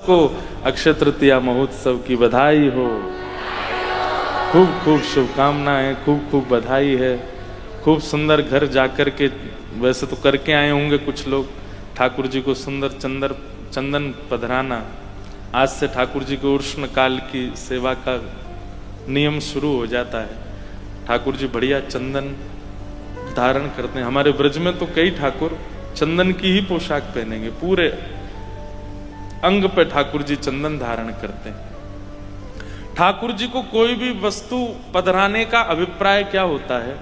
को अक्षय तृतीया महोत्सव की बधाई हो। खूब खूब शुभकामनाएं, खूब खूब बधाई है। खूब सुंदर घर जाकर के, वैसे तो करके आए होंगे कुछ लोग, ठाकुर जी को सुंदर चंदन पधराना। आज से ठाकुर जी के उष्ण काल की सेवा का नियम शुरू हो जाता है। ठाकुर जी बढ़िया चंदन धारण करते हैं। हमारे ब्रज में तो कई ठाकुर चंदन की ही पोशाक पहनेंगे, पूरे अंग पे ठाकुर जी चंदन धारण करते हैं। ठाकुर जी को कोई भी वस्तु पधराने का अभिप्राय क्या होता है?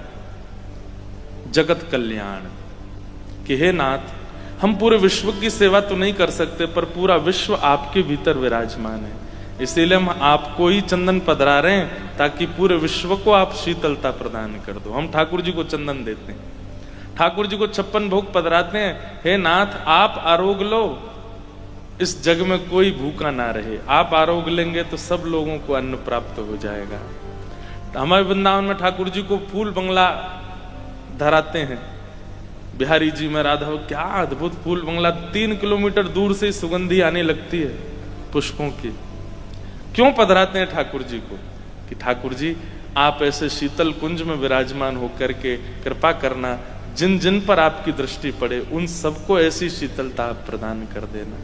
जगत कल्याण। कि हे नाथ, हम पूरे विश्व की सेवा तो नहीं कर सकते, पर पूरा विश्व आपके भीतर विराजमान है, इसीलिए हम आपको ही चंदन पधरा रहे हैं, ताकि पूरे विश्व को आप शीतलता प्रदान कर दो। हम ठाकुर जी को चंदन देते हैं, ठाकुर जी को 56 भोग पधराते हैं। हे नाथ, आप आरोग्य लो, इस जग में कोई भूखा ना रहे। आप आरोग्य लेंगे तो सब लोगों को अन्न प्राप्त हो जाएगा। हमारे वृंदावन में ठाकुर जी को फूल बंगला धराते हैं। बिहारी जी में राधा, क्या अद्भुत फूल बंगला, 3 किलोमीटर दूर से सुगंधी आने लगती है पुष्पों की। क्यों पधराते हैं ठाकुर जी को? कि ठाकुर जी आप ऐसे शीतल कुंज में विराजमान होकर के कृपा करना, जिन जिन पर आपकी दृष्टि पड़े उन सबको ऐसी शीतलता आप प्रदान कर देना।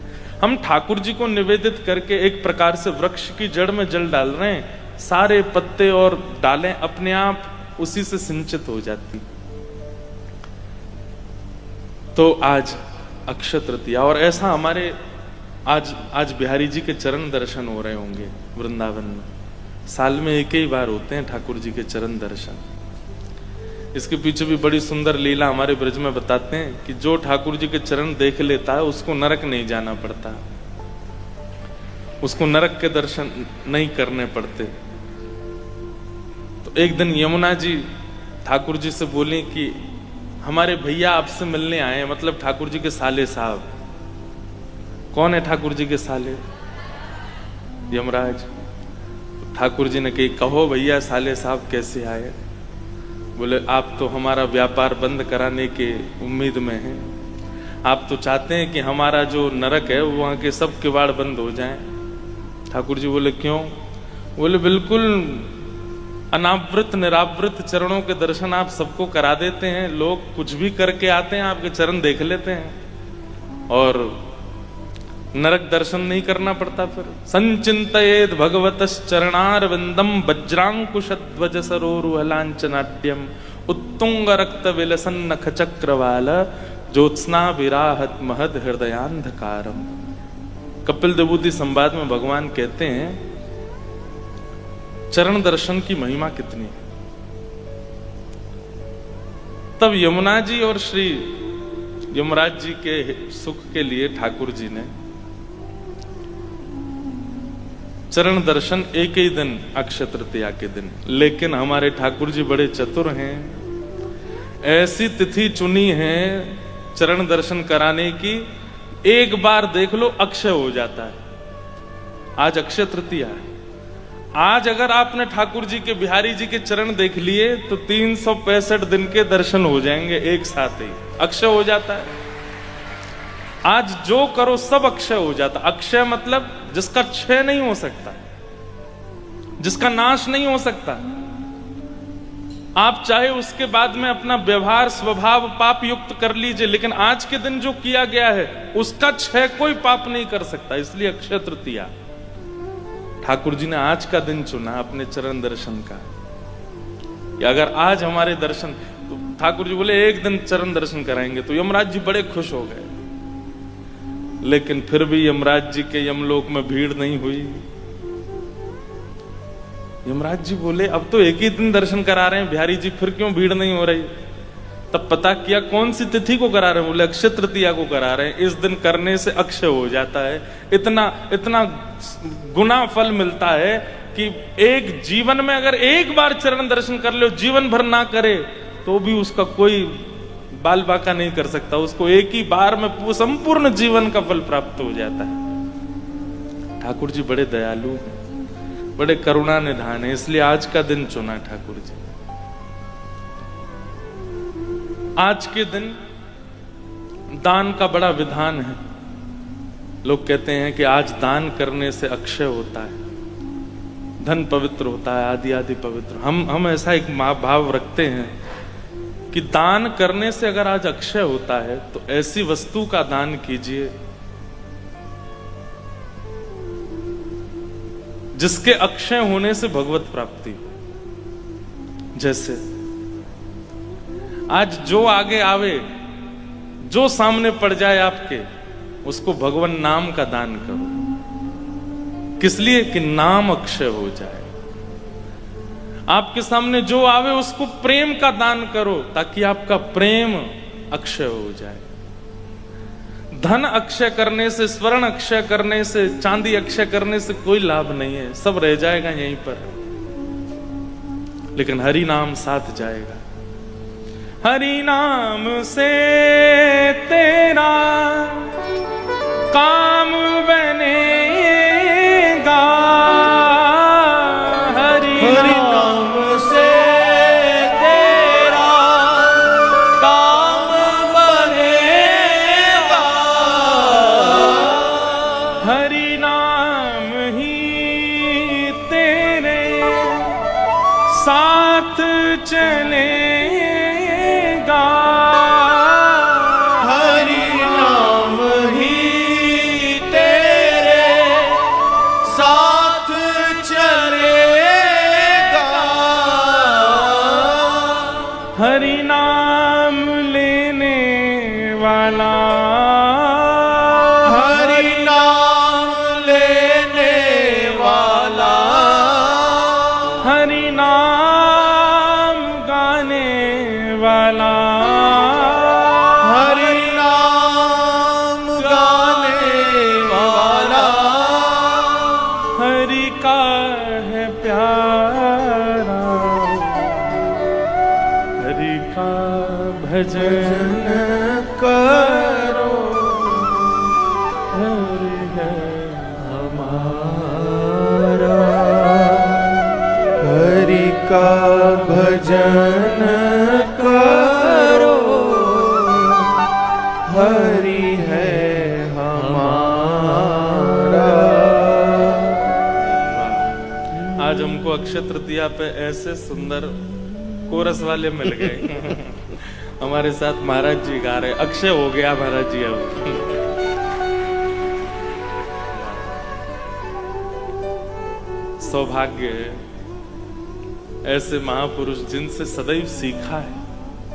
हम ठाकुर जी को निवेदित करके एक प्रकार से वृक्ष की जड़ में जल डाल रहे हैं। सारे पत्ते और डालें अपने आप उसी से सिंचित हो जाती। तो आज अक्षय तृतीया, और ऐसा हमारे आज बिहारी जी के चरण दर्शन हो रहे होंगे वृंदावन में। साल में एक ही बार होते हैं ठाकुर जी के चरण दर्शन। इसके पीछे भी बड़ी सुंदर लीला हमारे ब्रज में बताते हैं कि जो ठाकुर जी के चरण देख लेता है उसको नरक नहीं जाना पड़ता, उसको नरक के दर्शन नहीं करने पड़ते। तो एक दिन यमुना जी ठाकुर जी से बोली कि हमारे भैया आपसे मिलने आए, मतलब ठाकुर जी के साले साहब। कौन है ठाकुर जी के साले? यमराज। ठाकुर जी ने कही, कहो भैया साले साहब कैसे आए? बोले, आप तो हमारा व्यापार बंद कराने के उम्मीद में हैं। आप तो चाहते हैं कि हमारा जो नरक है वहां के सब किवाड़ बंद हो जाएं। ठाकुर जी बोले, क्यों? बोले, बिल्कुल अनावृत निरावृत चरणों के दर्शन आप सबको करा देते हैं। लोग कुछ भी करके आते हैं, आपके चरण देख लेते हैं और नरक दर्शन नहीं करना पड़ता। फिर संचिंतयेद भगवतश्चरणारविंदम वज्रांकुशध्वज सरोरुहलांचनाट्यम उत्तुंग रक्त विलसन नख चक्रवाल ज्योत्स्ना विराहत महद हृदयांधकारम। कपिल देवूति संवाद में भगवान कहते हैं चरण दर्शन की महिमा कितनी है। तब यमुना जी और श्री यमराज जी के सुख के लिए ठाकुर जी ने चरण दर्शन एक ही दिन, अक्षय तृतीया के दिन। लेकिन हमारे ठाकुर जी बड़े चतुर हैं, ऐसी तिथि चुनी है चरण दर्शन कराने की, एक बार देख लो अक्षय हो जाता है। आज अक्षय तृतीया है। आज अगर आपने ठाकुर जी के, बिहारी जी के चरण देख लिए तो 365 दिन के दर्शन हो जाएंगे एक साथ ही, अक्षय हो जाता है। आज जो करो सब अक्षय हो जाता। अक्षय मतलब जिसका क्षय नहीं हो सकता, जिसका नाश नहीं हो सकता। आप चाहे उसके बाद में अपना व्यवहार स्वभाव पाप युक्त कर लीजिए, लेकिन आज के दिन जो किया गया है उसका क्षय कोई पाप नहीं कर सकता। इसलिए अक्षय तृतीया ठाकुर जी ने आज का दिन चुना अपने चरण दर्शन का। अगर आज हमारे दर्शन, तो ठाकुर जी बोले एक दिन चरण दर्शन कराएंगे, तो यमराज जी बड़े खुश हो गए। लेकिन फिर भी यमराज जी के यमलोक में भीड़ नहीं हुई। यमराज जी बोले, अब तो एक ही दिन दर्शन करा रहे हैं बिहारी जी, फिर क्यों भीड़ नहीं हो रही? तब पता किया कौन सी तिथि को करा रहे हैं। बोले अक्षय तृतीया को करा रहे हैं। इस दिन करने से अक्षय हो जाता है। इतना गुना फल मिलता है कि एक जीवन में अगर एक बार चरण दर्शन कर लो, जीवन भर ना करे तो भी उसका कोई बाल बाका नहीं कर सकता। उसको एक ही बार में संपूर्ण जीवन का फल प्राप्त हो जाता है। ठाकुर जी बड़े दयालु हैं, बड़े करुणा निधान है, इसलिए आज का दिन चुना ठाकुर जी। आज के दिन दान का बड़ा विधान है। लोग कहते हैं कि आज दान करने से अक्षय होता है, धन पवित्र होता है, आदि आदि पवित्र। हम ऐसा एक भाव रखते हैं कि दान करने से अगर आज अक्षय होता है तो ऐसी वस्तु का दान कीजिए जिसके अक्षय होने से भगवत प्राप्ति। जैसे आज जो आगे आवे, जो सामने पड़ जाए आपके, उसको भगवान नाम का दान करो। किस लिए? कि नाम अक्षय हो जाए। आपके सामने जो आवे उसको प्रेम का दान करो ताकि आपका प्रेम अक्षय हो जाए। धन अक्षय करने से, स्वर्ण अक्षय करने से, चांदी अक्षय करने से कोई लाभ नहीं है, सब रह जाएगा यहीं पर। लेकिन हरि नाम साथ जाएगा। हरि नाम से तेरा काम बनेगा, हरि नाम से तेरा काम बनेगा, हरि नाम ही तेरे साथ चलेगा, हरि नाम ही तेरे साथ चलेगा, हरि नाम लेने वाला, हरि नाम लेने वाला, हरि नाम गाने वाला, हरि नाम गाने वाला, हरि का है प्यारा, हरि का भजन करो, हरि है हमारा, हरि का भजन करो, हरि है हमारा। आज हमको अक्षय तृतीया पे ऐसे सुंदर कोरस वाले मिल गए। हमारे साथ महाराज जी गा रहे, अक्षय हो गया महाराज जी अब। सौभाग्य है ऐसे महापुरुष जिनसे सदैव सीखा है,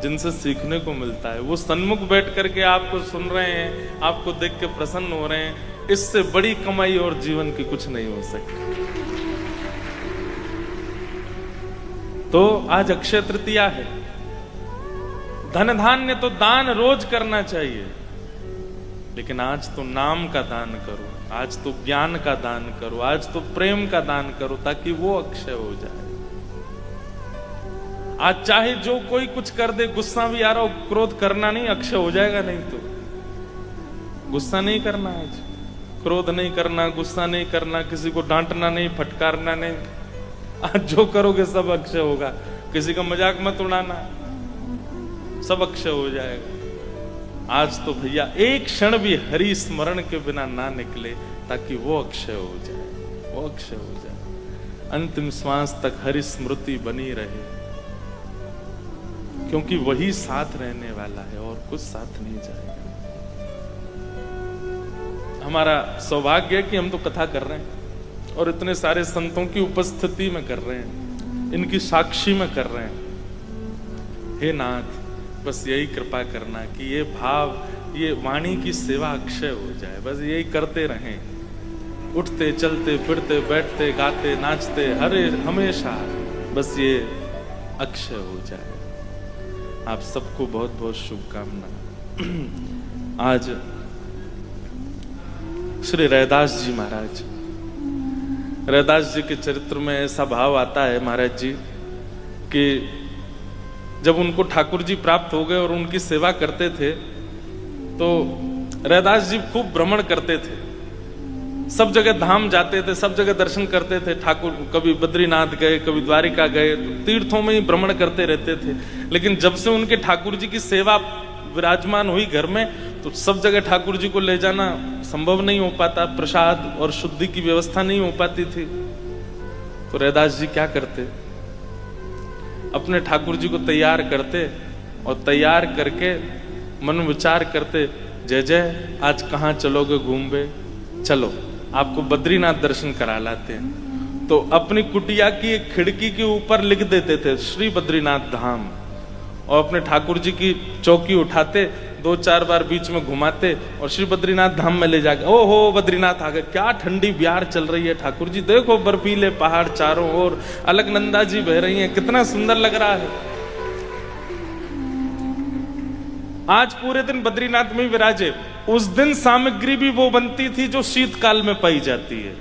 जिनसे सीखने को मिलता है। वो सन्मुख बैठ करके आपको सुन रहे हैं, आपको देख के प्रसन्न हो रहे हैं। इससे बड़ी कमाई और जीवन की कुछ नहीं हो सकती। तो आज अक्षय तृतीया है। धन धान्य तो दान रोज करना चाहिए, लेकिन आज तो नाम का दान करो, आज तो ज्ञान का दान करो, आज तो प्रेम का दान करो ताकि वो अक्षय हो जाए। आज चाहे जो कोई कुछ कर दे, गुस्सा भी आ रहा हो, क्रोध करना नहीं, अक्षय हो जाएगा। नहीं तो गुस्सा नहीं करना, आज क्रोध नहीं करना, गुस्सा नहीं करना, किसी को डांटना नहीं, फटकारना नहीं। आज जो करोगे सब अक्षय होगा। किसी का मजाक मत उड़ाना, सब अक्षय हो जाएगा। आज तो भैया एक क्षण भी हरि स्मरण के बिना ना निकले ताकि वो अक्षय हो जाए, वो अक्षय हो जाए। अंतिम श्वास तक हरि स्मृति बनी रहे, क्योंकि वही साथ रहने वाला है और कुछ साथ नहीं जाएगा। हमारा सौभाग्य है कि हम तो कथा कर रहे हैं और इतने सारे संतों की उपस्थिति में कर रहे हैं, इनकी साक्षी में कर रहे हैं। हे नाथ, बस यही कृपा करना कि ये भाव, ये वाणी की सेवा अक्षय हो जाए। बस यही करते रहें, उठते चलते फिरते बैठते गाते नाचते हरे हमेशा बस ये अक्षय हो जाए। आप सबको बहुत बहुत शुभकामना। आज श्री रैदास जी महाराज, रैदास जी के चरित्र में ऐसा भाव आता है महाराज जी कि जब उनको ठाकुर जी प्राप्त हो गए और उनकी सेवा करते थे तो रैदास जी खूब भ्रमण करते थे, सब जगह धाम जाते थे, सब जगह दर्शन करते थे। ठाकुर कभी बद्रीनाथ गए, कभी द्वारिका गए, तीर्थों में ही भ्रमण करते रहते थे। लेकिन जब से उनके ठाकुर जी की सेवा विराजमान हुई घर में, तो सब जगह ठाकुर जी को ले जाना संभव नहीं हो पाता, प्रसाद और शुद्धि की व्यवस्था नहीं हो पाती थी। तो रैदास जी क्या करते, अपने ठाकुर जी को तैयार करते और तैयार करके मन विचार करते, जय जय आज कहाँ चलोगे घूमबे, चलो आपको बद्रीनाथ दर्शन करा लाते हैं। तो अपनी कुटिया की एक खिड़की के ऊपर लिख देते थे श्री बद्रीनाथ धाम, और अपने ठाकुर जी की चौकी उठाते, 2-4 बार बीच में घुमाते और श्री बद्रीनाथ धाम में ले जाके, ओ हो बद्रीनाथ आ गए, क्या ठंडी बिहार चल रही है ठाकुर जी, देखो बर्फीले पहाड़ चारों ओर, अलकनंदा जी बह रही हैं, कितना सुंदर लग रहा है। आज पूरे दिन बद्रीनाथ में विराजे। उस दिन सामग्री भी वो बनती थी जो शीतकाल में पाई जाती है,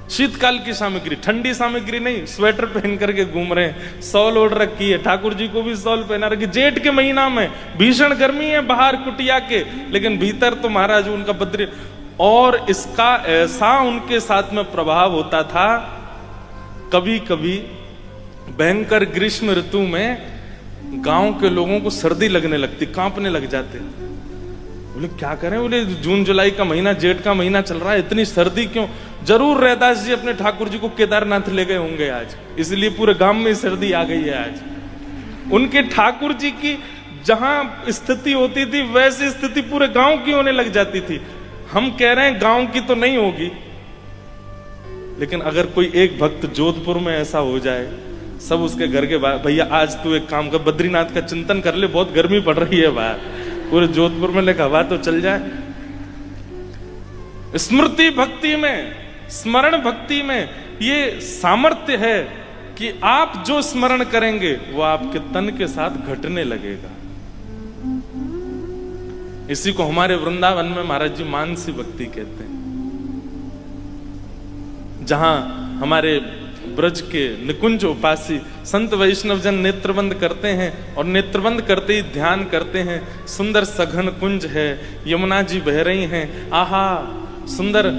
शीतकाल की सामग्री, ठंडी सामग्री नहीं। स्वेटर पहन करके घूम रहे हैं, शॉल ओढ़ रखी है, ठाकुर जी को भी शॉल पहना रखी। जेठ के महीना में भीषण गर्मी है बाहर कुटिया के, लेकिन भीतर तो महाराज उनका बद्री। और इसका ऐसा उनके साथ में प्रभाव होता था, कभी कभी भयंकर ग्रीष्म ऋतु में गांव के लोगों को सर्दी लगने लगती, कांपने लग जाते। बोले क्या करें, बोले जून जुलाई का महीना, जेठ का महीना चल रहा है, इतनी सर्दी क्यों। जरूर रैदास जी अपने ठाकुर जी को केदारनाथ ले गए होंगे आज, इसलिए पूरे गांव में सर्दी आ गई है आज। उनके ठाकुर जी की जहां स्थिति होती थी वैसी स्थिति पूरे गांव की होने लग जाती थी। हम कह रहे हैं गांव की तो नहीं होगी, लेकिन अगर कोई एक भक्त जोधपुर में ऐसा हो जाए, सब उसके घर के बाहर, भैया आज तू एक काम कर, बद्रीनाथ का चिंतन कर ले, बहुत गर्मी पड़ रही है बाहर, पूरे जोधपुर में लेकर हवा तो चल जाए। स्मृति भक्ति में, स्मरण भक्ति में ये सामर्थ्य है कि आप जो स्मरण करेंगे वो आपके तन के साथ घटने लगेगा। इसी को हमारे वृंदावन में महाराज जी मानसी भक्ति कहते हैं, जहां हमारे ब्रज के निकुंज उपासी संत वैष्णव जन नेत्रबंद करते हैं, और नेत्रबंद करते ही ध्यान करते हैं, सुंदर सघन कुंज है, यमुना जी बह रही हैं, आहा सुंदर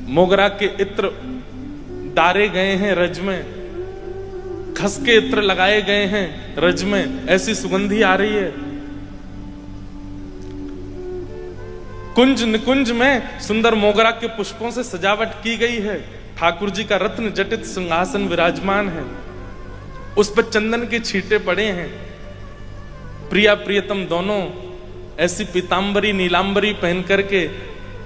मोगरा के इत्र डारे गए हैं रज में, खस के इत्र लगाए गए हैं रज में, ऐसी सुगंधी आ रही है। कुंज निकुंज में सुंदर मोगरा के पुष्पों से सजावट की गई है, ठाकुर जी का रत्न जटित सिंहासन विराजमान है, उस पर चंदन के छींटे पड़े हैं। प्रिया प्रियतम दोनों ऐसी पीतांबरी नीलांबरी पहन करके,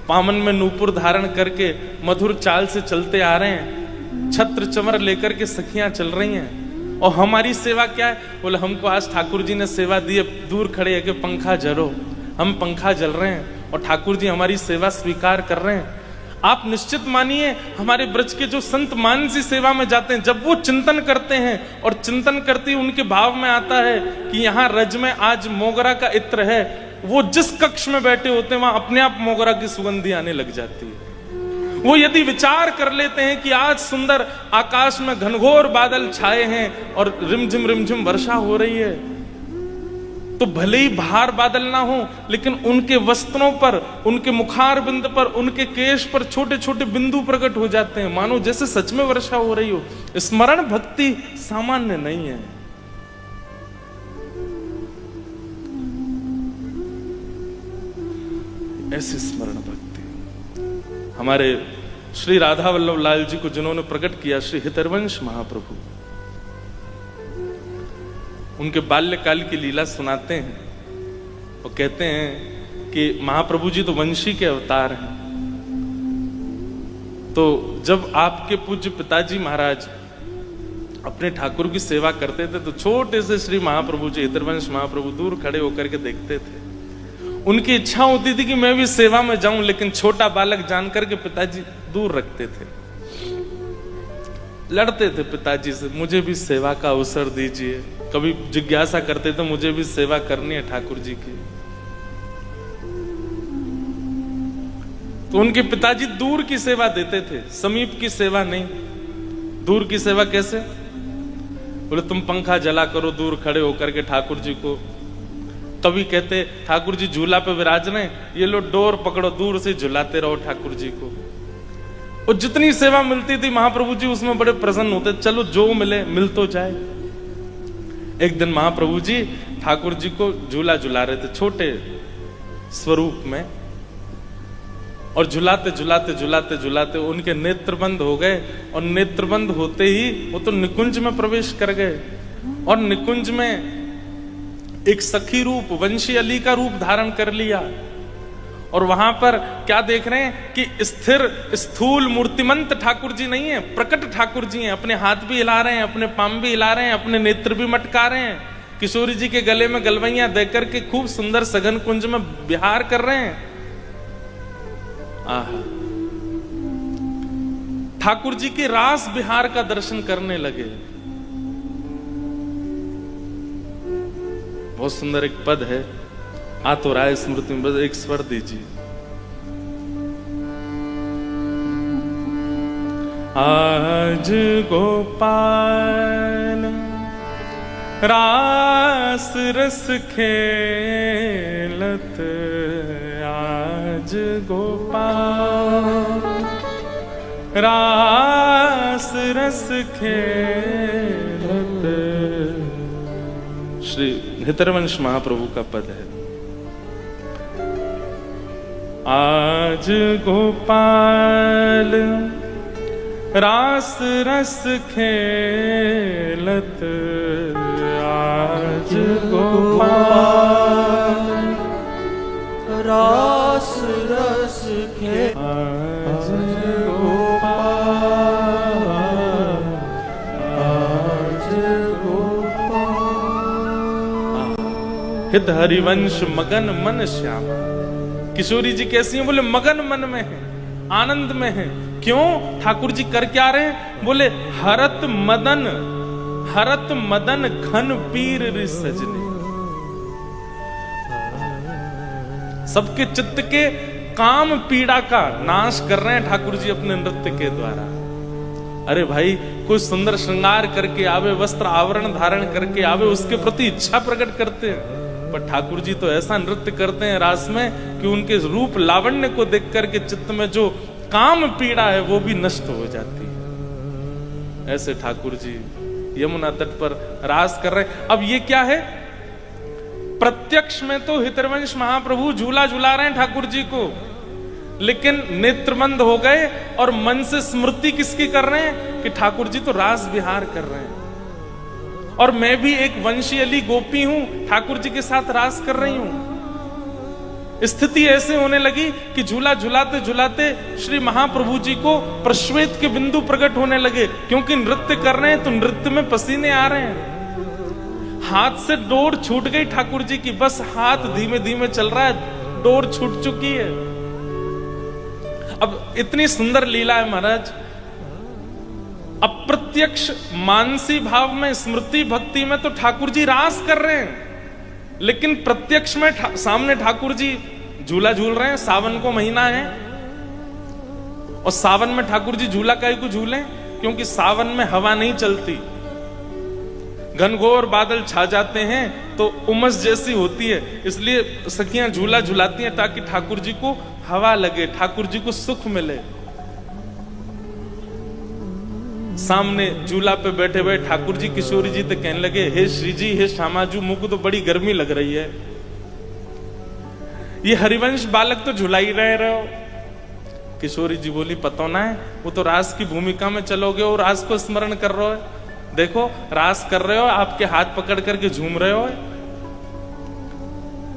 पामन में नूपुर धारण करके मधुर चाल से चलते आ रहे हैं, छत्र चमर लेकर के सखियां चल रही हैं। और हमारी सेवा क्या है, बोले हमको आज ठाकुर जी ने सेवा दी है, दूर खड़े है कि पंखा जलो, हम पंखा जल रहे हैं और ठाकुर जी हमारी सेवा स्वीकार कर रहे हैं। आप निश्चित मानिए, हमारे ब्रज के जो संत मानसी सेवा में जाते हैं, जब वो चिंतन करते हैं और चिंतन करते उनके भाव में आता है कि यहाँ रज में आज मोगरा का इत्र है, वो जिस कक्ष में बैठे होते हैं वहां अपने आप मोगरा की सुगंधी आने लग जाती है। वो यदि विचार कर लेते हैं कि आज सुंदर आकाश में घनघोर बादल छाए हैं और रिमझिम वर्षा हो रही है, तो भले ही बाहर बादल ना हो, लेकिन उनके वस्त्रों पर, उनके मुखार बिंद पर, उनके केश पर छोटे छोटे बिंदु प्रकट हो जाते हैं, मानो जैसे सच में वर्षा हो रही हो। स्मरण भक्ति सामान्य नहीं है। ऐसी स्मरण भक्ति हमारे श्री राधा वल्लभ लाल जी को जिन्होंने प्रकट किया, श्री हितरवंश महाप्रभु, उनके बाल्यकाल की लीला सुनाते हैं और कहते हैं कि महाप्रभु जी तो वंशी के अवतार हैं। तो जब आपके पूज्य पिताजी महाराज अपने ठाकुर की सेवा करते थे, तो छोटे से श्री महाप्रभु जी, हितरवंश महाप्रभु दूर खड़े होकर के देखते थे। उनकी इच्छा होती थी कि मैं भी सेवा में जाऊं, लेकिन छोटा बालक जानकर के पिताजी दूर रखते थे, लड़ते थे पिताजी से, मुझे भी सेवा का अवसर दीजिए। कभी जिज्ञासा करते थे, मुझे भी सेवा करनी है ठाकुर जी की। तो उनके पिताजी दूर की सेवा देते थे, समीप की सेवा नहीं। दूर की सेवा कैसे? बोले तुम पंखा जला करो दूर खड़े होकर के ठाकुर जी को। कभी कहते ठाकुर जी झूला पे विराज रहे, ये लो डोर पकड़ो, दूर से झुलाते रहो ठाकुर जी को। और जितनी सेवा मिलती थी महाप्रभु जी उसमें बड़े प्रसन्न होते, चलो जो मिले मिल तो जाए। एक दिन महाप्रभु जी ठाकुर जी को झूला झुला रहे थे, छोटे स्वरूप में, और झुलाते झुलाते झुलाते झुलाते उनके नेत्र बंद हो गए, और नेत्र बंद होते ही वो तो निकुंज में प्रवेश कर गए, और निकुंज में एक सखी रूप, वंशी अली का रूप धारण कर लिया। और वहां पर क्या देख रहे हैं कि स्थिर स्थूल मूर्तिमंत ठाकुर जी नहीं है, प्रकट ठाकुर जी हैं। अपने हाथ भी हिला रहे हैं, अपने पाम भी हिला रहे हैं, अपने नेत्र भी मटका रहे हैं। किशोरी जी के गले में गलवैयां देकर के खूब सुंदर सघन कुंज में विहार कर रहे हैं। आहा, ठाकुर जी के रास विहार का दर्शन करने लगे। बहुत सुंदर एक पद है, आ तो राय स्मृति में, एक स्वर दीजिए। आज गोपाल रास रस खेलत, आज गोपाल रास रस खेलत। श्री हितरवंश महाप्रभु का पद है। आज गोपाल रास रस खेलत, आज गोपाल रास रस खेलत, आज गोपाल, आज गोपाल। हित हरिवंश मगन मन श्यामा। किशोरी जी कैसी हैं? बोले मगन मन में है, आनंद में है। क्यों? ठाकुर जी कर क्या रहे हैं? बोले हरत मदन घन पीर रि सजने। सबके चित्त के काम पीड़ा का नाश कर रहे हैं ठाकुर जी अपने नृत्य के द्वारा। अरे भाई, कोई सुंदर श्रृंगार करके आवे, वस्त्र आवरण धारण करके आवे, उसके प्रति इच्छा प्रकट करते हैं। पर ठाकुर जी तो ऐसा नृत्य करते हैं रास में कि उनके रूप लावण्य को देख करके चित्त में जो काम पीड़ा है वो भी नष्ट हो जाती है। ऐसे ठाकुर जी यमुना तट पर रास कर रहे हैं। अब ये क्या है? प्रत्यक्ष में तो हितरवंश महाप्रभु झूला झूला रहे हैं ठाकुर जी को, लेकिन नेत्रबंद हो गए और मन से स्मृति किसकी कर रहे हैं कि ठाकुर जी तो रास विहार कर रहे हैं, और मैं भी एक वंशी अली गोपी हूं, ठाकुर जी के साथ रास कर रही हूं। स्थिति ऐसे होने लगी कि झूला झुलाते झुलाते श्री महाप्रभु जी को प्रश्वेत के बिंदु प्रकट होने लगे, क्योंकि नृत्य कर रहे हैं तो नृत्य में पसीने आ रहे हैं। हाथ से डोर छूट गई ठाकुर जी की, बस हाथ धीमे धीमे चल रहा है, डोर छूट चुकी है। अब इतनी सुंदर लीला है महाराज। अप्रत्यक्ष मानसी भाव में, स्मृति भक्ति में तो ठाकुर जी रास कर रहे हैं, लेकिन प्रत्यक्ष में सामने ठाकुर जी झूला झूल रहे हैं। सावन को महीना है, और सावन में ठाकुर जी झूला काहे को झूले? क्योंकि सावन में हवा नहीं चलती, घनघोर बादल छा जाते हैं तो उमस जैसी होती है, इसलिए सखियां झूला झुलाती हैं ताकि ठाकुर जी को हवा लगे, ठाकुर जी को सुख मिले। सामने झूला पे बैठे हुए ठाकुर जी किशोरी जी तो कहने लगे, हे श्री जी, हे श्यामाजू, मुझको तो बड़ी गर्मी लग रही है, ये हरिवंश बालक तो झुला ही रहे हो। किशोरी जी बोली, पता ना है, वो तो रास की भूमिका में चलोगे और रास को स्मरण कर रहे हो। देखो रास कर रहे हो, आपके हाथ पकड़ करके झूम रहे हो,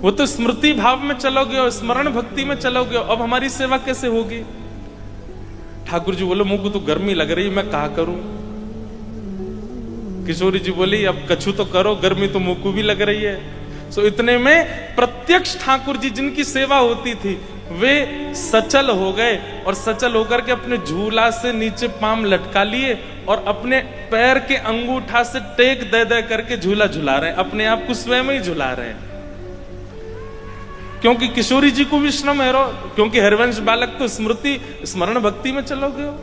वो तो स्मृति भाव में चलोगे और स्मरण भक्ति में चलोगे। अब हमारी सेवा कैसे होगी? ठाकुर जी बोले, मुझको तो गर्मी लग रही, मैं कहा करूं? किशोरी जी बोली, अब कछु तो करो, गर्मी तो मुझको भी लग रही है। सो इतने में प्रत्यक्ष ठाकुर जी जिनकी सेवा होती थी वे सचल हो गए, और सचल होकर के अपने झूला से नीचे पाम लटका लिए और अपने पैर के अंगूठा से टेक दे दे करके झूला झुला रहे हैं, अपने आप को स्वयं ही झुला रहे हैं। क्योंकि किशोरी जी को भी श्रम है, क्योंकि हरिवंश बालक तो स्मृति स्मरण भक्ति में चलोगे हो।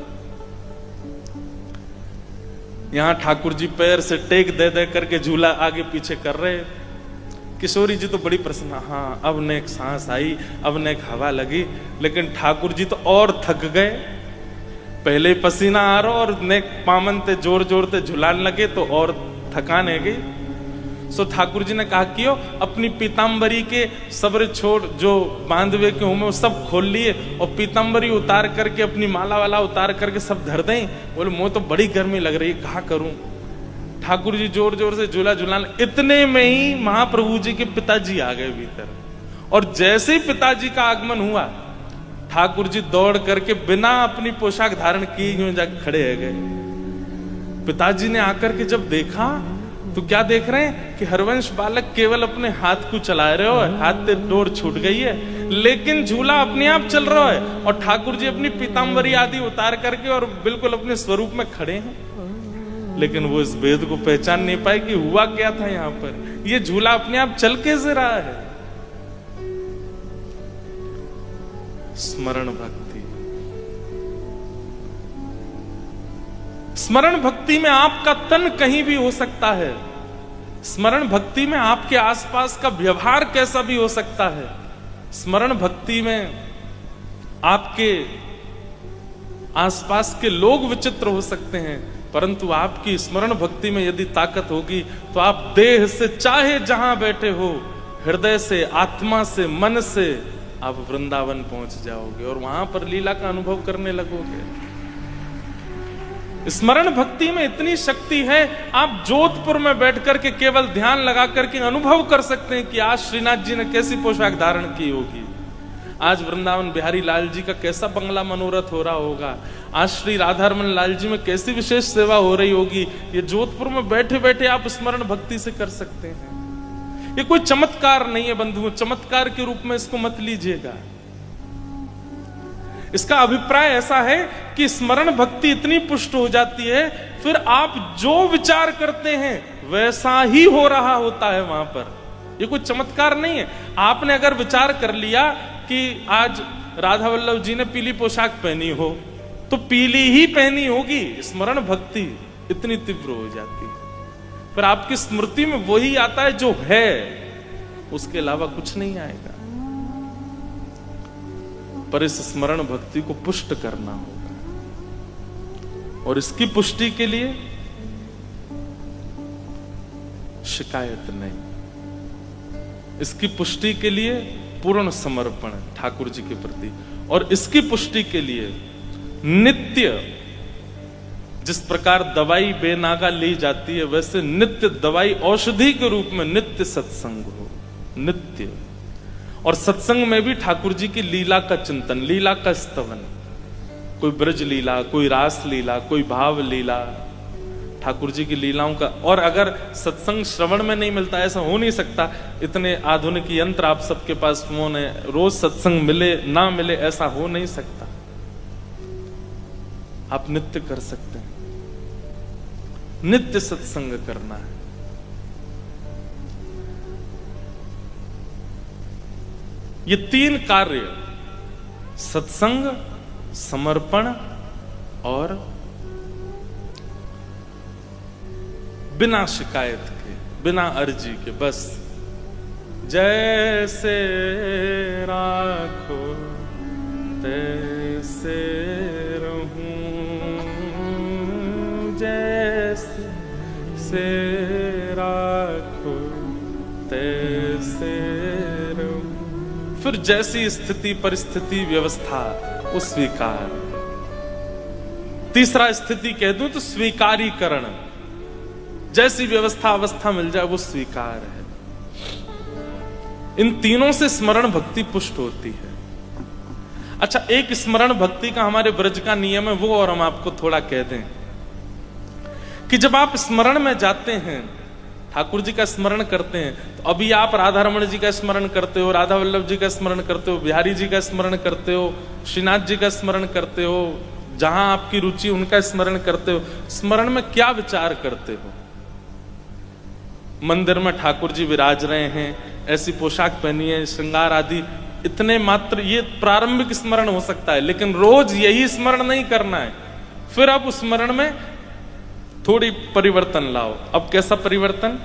यहां ठाकुर जी पैर से टेक दे दे करके झूला आगे पीछे कर रहे। किशोरी जी तो बड़ी प्रसन्न, हाँ अब ने एक सांस आई, अब ने एक हवा लगी, लेकिन ठाकुर जी तो और थक गए। पहले ही पसीना आ रहा और नेक पामन ते जोर जोर ते झुलाने लगे तो और थकान है गई। सो ठाकुर जी ने कहा कि अपनी पीताम्बरी के सब्र छोड़ जो बांधवे के हूं में वो सब खोल लिए और पीताम्बरी उतार करके अपनी माला वाला उतार करके सब धर दें। बोले मुझे तो बड़ी गर्मी लग रही है, कहा करूं। ठाकुर जी जोर जोर से झूला झूलाने, इतने में ही महाप्रभु जी के पिताजी आ गए भीतर। और जैसे ही पिताजी का आगमन हुआ, ठाकुर जी दौड़ करके बिना अपनी पोशाक धारण किए जाकर खड़े हो गए। पिताजी ने आकर के जब देखा तो क्या देख रहे हैं कि हरवंश बालक केवल अपने हाथ को चला रहे हो, हाथ से डोर छूट गई है, लेकिन झूला अपने आप चल रहा है और ठाकुर जी अपनी पीताम्बरी आदि उतार करके और बिल्कुल अपने स्वरूप में खड़े हैं। लेकिन वो इस भेद को पहचान नहीं पाए कि हुआ क्या था यहां पर। ये झूला अपने आप चल कैसे रहा है। स्मरण भक्ति, स्मरण भक्ति में आपका तन कहीं भी हो सकता है। स्मरण भक्ति में आपके आसपास का व्यवहार कैसा भी हो सकता है। स्मरण भक्ति में आपके आसपास के लोग विचित्र हो सकते हैं, परंतु आपकी स्मरण भक्ति में यदि ताकत होगी तो आप देह से चाहे जहां बैठे हो, हृदय से, आत्मा से, मन से आप वृंदावन पहुंच जाओगे और वहां पर लीला का अनुभव करने लगोगे। स्मरण भक्ति में इतनी शक्ति है, आप जोधपुर में बैठ करके केवल ध्यान लगा करके अनुभव कर सकते हैं कि आज श्रीनाथ जी ने कैसी पोशाक धारण की होगी, आज वृंदावन बिहारी लाल जी का कैसा बंगला मनोरथ हो रहा होगा, आज श्री राधारमन लाल जी में कैसी विशेष सेवा हो रही होगी। ये जोधपुर में बैठे बैठे आप स्मरण भक्ति से कर सकते हैं। ये कोई चमत्कार नहीं है बंधुओं, चमत्कार के रूप में इसको मत लीजिएगा। इसका अभिप्राय ऐसा है कि स्मरण भक्ति इतनी पुष्ट हो जाती है, फिर आप जो विचार करते हैं वैसा ही हो रहा होता है वहां पर। ये कोई चमत्कार नहीं है। आपने अगर विचार कर लिया कि आज राधा वल्लभ जी ने पीली पोशाक पहनी हो तो पीली ही पहनी होगी। स्मरण भक्ति इतनी तीव्र हो जाती है, फिर आपकी स्मृति में वही आता है जो है, उसके अलावा कुछ नहीं आएगा। पर इस स्मरण भक्ति को पुष्ट करना होगा, और इसकी पुष्टि के लिए शिकायत नहीं, इसकी पुष्टि के लिए पूर्ण समर्पण ठाकुर जी के प्रति, और इसकी पुष्टि के लिए नित्य, जिस प्रकार दवाई बेनागा ली जाती है वैसे नित्य दवाई औषधि के रूप में नित्य सत्संग हो, नित्य। और सत्संग में भी ठाकुर जी की लीला का चिंतन, लीला का स्तवन, कोई ब्रज लीला, कोई रास लीला, कोई भाव लीला, ठाकुर जी की लीलाओं का। और अगर सत्संग श्रवण में नहीं मिलता, ऐसा हो नहीं सकता, इतने आधुनिक यंत्र आप सबके पास, फोन है, रोज सत्संग मिले ना मिले ऐसा हो नहीं सकता। आप नित्य कर सकते हैं, नित्य सत्संग करना है। ये तीन कार्य, सत्संग, समर्पण और बिना शिकायत के, बिना अर्जी के, बस जैसे राखो तैसे रहूं, जैसे से राखो तैसे रहूं। फिर जैसी स्थिति परिस्थिति व्यवस्था वो स्वीकार। तीसरा स्थिति कह दूं तो स्वीकारीकरण, जैसी व्यवस्था अवस्था मिल जाए वो स्वीकार है। इन तीनों से स्मरण भक्ति पुष्ट होती है। अच्छा, एक स्मरण भक्ति का हमारे ब्रज का नियम है, वो और हम आपको थोड़ा कह दें कि जब आप स्मरण में जाते हैं, ठाकुर जी का स्मरण करते हैं, तो अभी आप राधा रमण जी का स्मरण करते हो, राधा वल्लभ जी का स्मरण करते हो, बिहारी जी का स्मरण करते हो, श्रीनाथ जी का स्मरण करते हो, जहां आपकी रुचि उनका स्मरण करते हो। स्मरण में क्या विचार करते हो? मंदिर में ठाकुर जी विराज रहे हैं, ऐसी पोशाक पहनी है, श्रृंगार आदि, इतने मात्र ये प्रारंभिक स्मरण हो सकता है, लेकिन रोज यही स्मरण नहीं करना है। फिर अब उस स्मरण में थोड़ी परिवर्तन लाओ। अब कैसा परिवर्तन?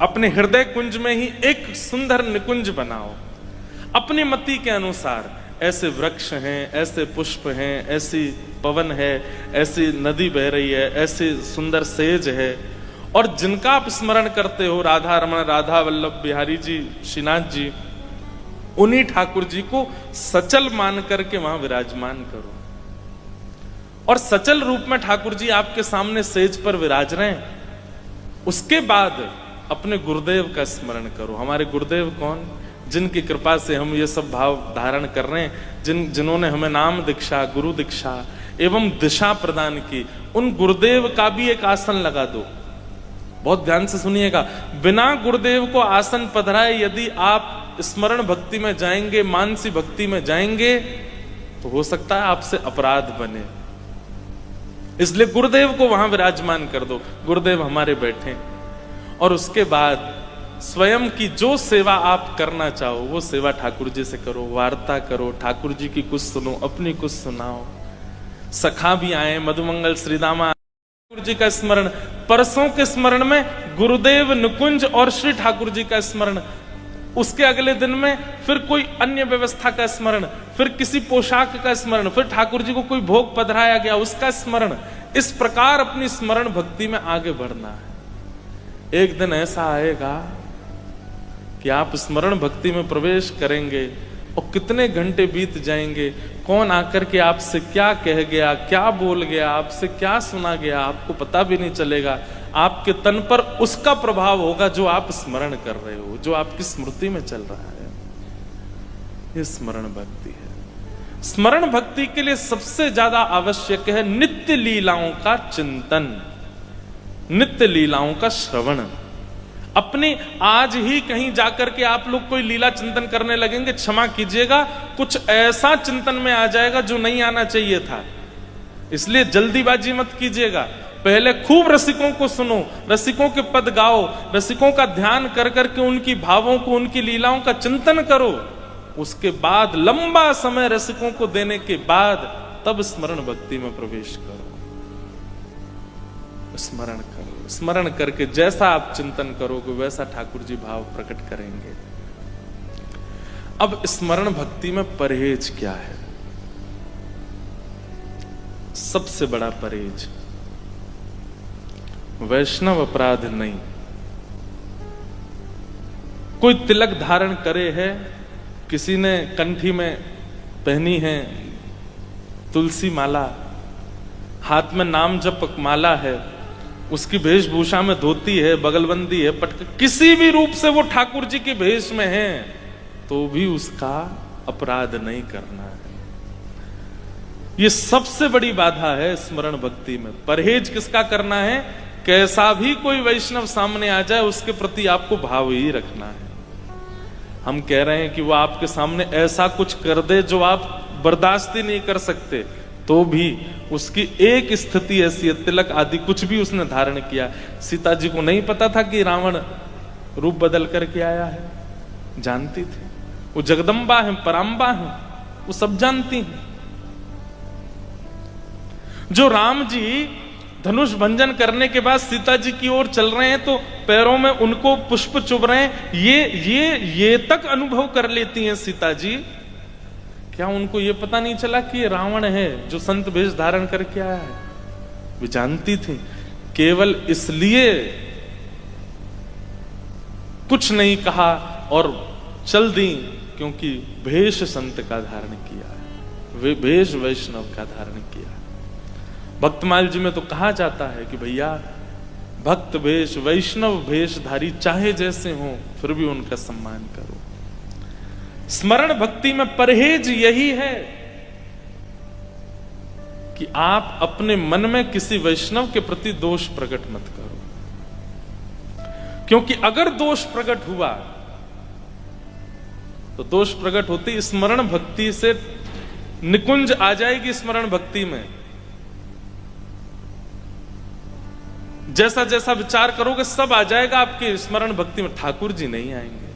अपने हृदय कुंज में ही एक सुंदर निकुंज बनाओ अपनी मति के अनुसार। ऐसे वृक्ष हैं, ऐसे पुष्प हैं, ऐसी पवन है, ऐसी नदी बह रही है, ऐसी सुंदर सेज है, और जिनका आप स्मरण करते हो, राधा रमण, राधा वल्लभ बिहारी जी, श्रीनाथ जी, उन्हीं ठाकुर जी को सचल मान करके वहां विराजमान करो। और सचल रूप में ठाकुर जी आपके सामने सेज पर विराज रहे हैं। उसके बाद अपने गुरुदेव का स्मरण करो। हमारे गुरुदेव कौन? जिनकी कृपा से हम ये सब भाव धारण कर रहे हैं, जिन्होंने हमें नाम दीक्षा, गुरु दीक्षा एवं दिशा प्रदान की, उन गुरुदेव का भी एक आसन लगा दो। बहुत ध्यान से सुनिएगा, बिना गुरुदेव को आसन पधराए यदि आप स्मरण भक्ति में जाएंगे, मानसी भक्ति में जाएंगे, तो हो सकता है आपसे अपराध बने। इसलिए गुरुदेव को वहां विराजमान कर दो, गुरुदेव हमारे बैठे। और उसके बाद स्वयं की जो सेवा आप करना चाहो वो सेवा ठाकुर जी से करो, वार्ता करो, ठाकुर जी की कुछ सुनो, अपनी कुछ सुनाओ। सखा भी आए, मधुमंगल श्रीदामा, ठाकुर जी का स्मरण। परसों के स्मरण में गुरुदेव, निकुंज और श्री ठाकुर जी का स्मरण। उसके अगले दिन में फिर कोई अन्य व्यवस्था का स्मरण, फिर किसी पोशाक का स्मरण, फिर ठाकुर जी को कोई भोग पधराया गया उसका स्मरण। इस प्रकार अपनी स्मरण भक्ति में आगे बढ़ना है। एक दिन ऐसा आएगा कि आप स्मरण भक्ति में प्रवेश करेंगे और कितने घंटे बीत जाएंगे, कौन आकर के आपसे क्या कह गया, क्या बोल गया, आपसे क्या सुना गया, आपको पता भी नहीं चलेगा। आपके तन पर उसका प्रभाव होगा जो आप स्मरण कर रहे हो, जो आपकी स्मृति में चल रहा है। ये स्मरण भक्ति है। स्मरण भक्ति के लिए सबसे ज्यादा आवश्यक है नित्य लीलाओं का चिंतन, नित्य लीलाओं का श्रवण। अपनी आज ही कहीं जाकर के आप लोग कोई लीला चिंतन करने लगेंगे, क्षमा कीजिएगा, कुछ ऐसा चिंतन में आ जाएगा जो नहीं आना चाहिए था। इसलिए जल्दीबाजी मत कीजिएगा। पहले खूब रसिकों को सुनो, रसिकों के पद गाओ, रसिकों का ध्यान कर करके उनकी भावों को, उनकी लीलाओं का चिंतन करो। उसके बाद लंबा समय रसिकों को देने के बाद तब स्मरण भक्ति में प्रवेश करो। स्मरण करो, स्मरण करके जैसा आप चिंतन करोगे वैसा ठाकुर जी भाव प्रकट करेंगे। अब स्मरण भक्ति में परहेज क्या है? सबसे बड़ा परहेज वैष्णव अपराध नहीं। कोई तिलक धारण करे है, किसी ने कंठी में पहनी है तुलसी माला, हाथ में नाम जपक माला है, उसकी वेशभूषा में धोती है, बगलबंदी है, पटक, किसी भी रूप से वो ठाकुर जी के भेष में है, तो भी उसका अपराध नहीं करना है। ये सबसे बड़ी बाधा है स्मरण भक्ति में। परहेज किसका करना है? कैसा भी कोई वैष्णव सामने आ जाए उसके प्रति आपको भाव ही रखना है। हम कह रहे हैं कि वो आपके सामने ऐसा कुछ कर दे जो आप बर्दाश्त ही नहीं कर सकते, तो भी उसकी एक स्थिति ऐसी है, तिलक आदि कुछ भी उसने धारण किया। सीता जी को नहीं पता था कि रावण रूप बदल करके आया है, जानती थी। वो जगदम्बा है, पराम्बा है, वो सब जानती हैं। जो राम जी धनुष भंजन करने के बाद सीता जी की ओर चल रहे हैं तो पैरों में उनको पुष्प चुभ रहे हैं, ये तक अनुभव कर लेती हैं सीता जी। क्या उनको ये पता नहीं चला कि ये रावण है जो संत भेष धारण करके आया है? वे जानती थी, केवल इसलिए कुछ नहीं कहा और चल दी क्योंकि भेष संत का धारण किया है, वे भेष वैष्णव का धारण किया है। भक्तमाल जी में तो कहा जाता है कि भैया भक्त भेष, वैष्णव भेषधारी चाहे जैसे हो फिर भी उनका सम्मान करो। स्मरण भक्ति में परहेज यही है कि आप अपने मन में किसी वैष्णव के प्रति दोष प्रकट मत करो, क्योंकि अगर दोष प्रकट हुआ तो दोष प्रकट होती स्मरण भक्ति से निकुंज आ जाएगी। स्मरण भक्ति में जैसा जैसा विचार करोगे सब आ जाएगा आपके स्मरण भक्ति में, ठाकुर जी नहीं आएंगे।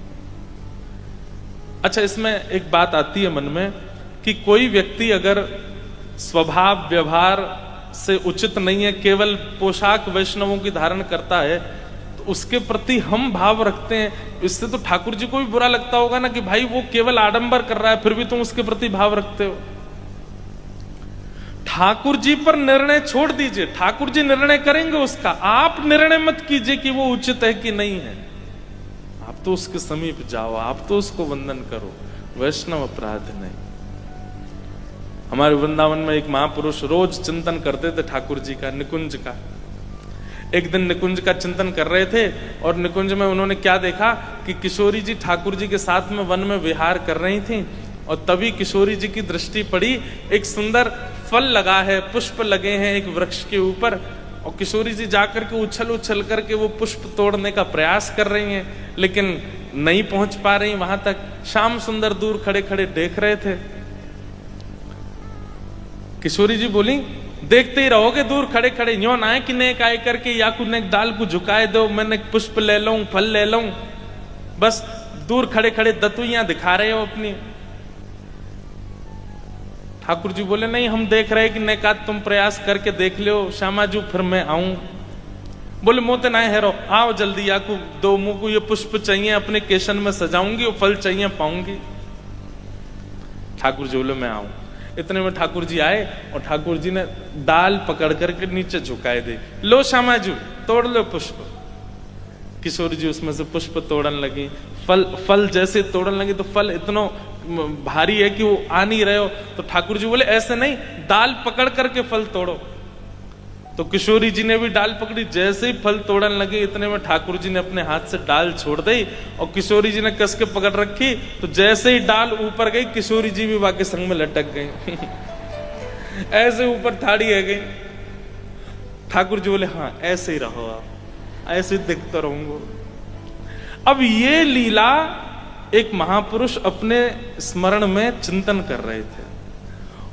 अच्छा, इसमें एक बात आती है मन में कि कोई व्यक्ति अगर स्वभाव व्यवहार से उचित नहीं है, केवल पोशाक वैष्णवों की धारण करता है, तो उसके प्रति हम भाव रखते हैं। इससे तो ठाकुर जी को भी बुरा लगता होगा ना कि भाई वो केवल आडंबर कर रहा है फिर भी तुम उसके प्रति भाव रखते हो। ठाकुर जी पर निर्णय छोड़ दीजिए, ठाकुर जी निर्णय करेंगे उसका, आप निर्णय मत कीजिए कि वो उचित है कि नहीं है। आप तो उसके समीप जाओ, आप तो उसको वंदन करो, वैष्णव अपराध नहीं। हमारे वृंदावन में एक महापुरुष रोज चिंतन करते थे ठाकुर जी का, निकुंज का। एक दिन निकुंज का चिंतन कर रहे थे और निकुंज में उन्होंने क्या देखा कि किशोरी जी ठाकुर जी के साथ में वन में विहार कर रही थी, और तभी किशोरी जी की दृष्टि पड़ी, एक सुंदर फल लगा है, पुष्प लगे हैं एक वृक्ष के ऊपर, और किशोरी जी जाकर के उछल उछल करके वो पुष्प तोड़ने का प्रयास कर रही हैं, लेकिन नहीं पहुंच पा रही वहां तक। श्याम सुंदर दूर खड़े खड़े देख रहे थे। किशोरी जी बोली, देखते ही रहोगे दूर खड़े खड़े, यो ना है कि नेक आए करके या कुछ नेक डाल को झुकाए दो, मैंने पुष्प ले लूं, फल ले लूं, बस दूर खड़े खड़े दतुइयां दिखा रहे हो अपनी। ठाकुर जी बोले, नहीं हम देख रहे कि नेकात तुम प्रयास करके देख लो श्यामाजू, फिर मैं आऊं। बोले मोते ना हेरो, आओ जल्दी, या को दो मुंह को ये पुष्प चाहिए, अपने केशन में सजाऊंगी, और फल चाहिए पाऊंगी। ठाकुर जी बोले मैं आऊं। इतने में ठाकुर जी आए और ठाकुर जी ने डाल पकड़ करके नीचे झुकाए दे, लो श्यामाजू तोड़ लो पुष्प। किशोरी जी उसमें से पुष्प तोड़न लगी, फल जैसे तोड़न लगी तो फल इतना भारी है कि वो आ नहीं रहे हो, तो ठाकुर जी बोले ऐसे नहीं, डाल पकड़ करके फल तोड़ो। तो किशोरी जी ने भी डाल पकड़ी, जैसे ही फल तोड़न लगे इतने में ठाकुर जी ने अपने हाथ से डाल छोड़ दी और किशोरी जी ने कस के पकड़ रखी, तो जैसे ही डाल ऊपर गई किशोरी जी भी बाकी संग में लटक गई ऐसे ऊपर थाड़ी है गई। ठाकुर जी बोले हाँ ऐसे ही रहो, आप ऐसे दिखता रहूंगा। अब ये लीला एक महापुरुष अपने स्मरण में चिंतन कर रहे थे,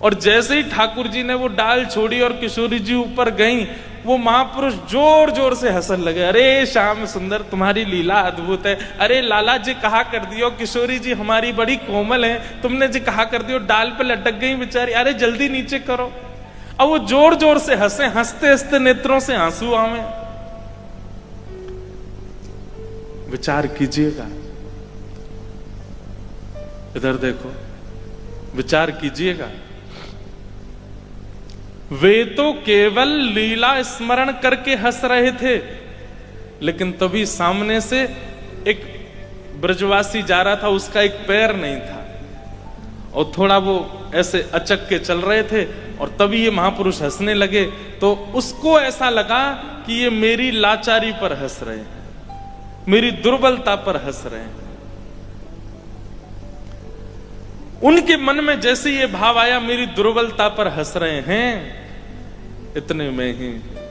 और जैसे ही ठाकुर जी ने वो डाल छोड़ी और किशोरी जी ऊपर गई, वो महापुरुष जोर जोर से हंसने लगे, अरे श्याम सुंदर तुम्हारी लीला अद्भुत है, अरे लाला जी कहा कर दियो, किशोरी जी हमारी बड़ी कोमल है, तुमने जी कहा कर दियो, डाल पे लटक गई बेचारी, अरे जल्दी नीचे करो। अब वो जोर जोर से हंसे, हंसते हंसते नेत्रों से आंसू आवे। विचार कीजिएगा, इधर देखो, विचार कीजिएगा। वे तो केवल लीला स्मरण करके हंस रहे थे, लेकिन तभी सामने से एक ब्रजवासी जा रहा था, उसका एक पैर नहीं था और थोड़ा वो ऐसे अचक के चल रहे थे, और तभी ये महापुरुष हंसने लगे। तो उसको ऐसा लगा कि ये मेरी लाचारी पर हंस रहे हैं, मेरी दुर्बलता पर हंस रहे हैं। उनके मन में जैसे ये भाव आया मेरी दुर्बलता पर हंस रहे हैं, इतने में ही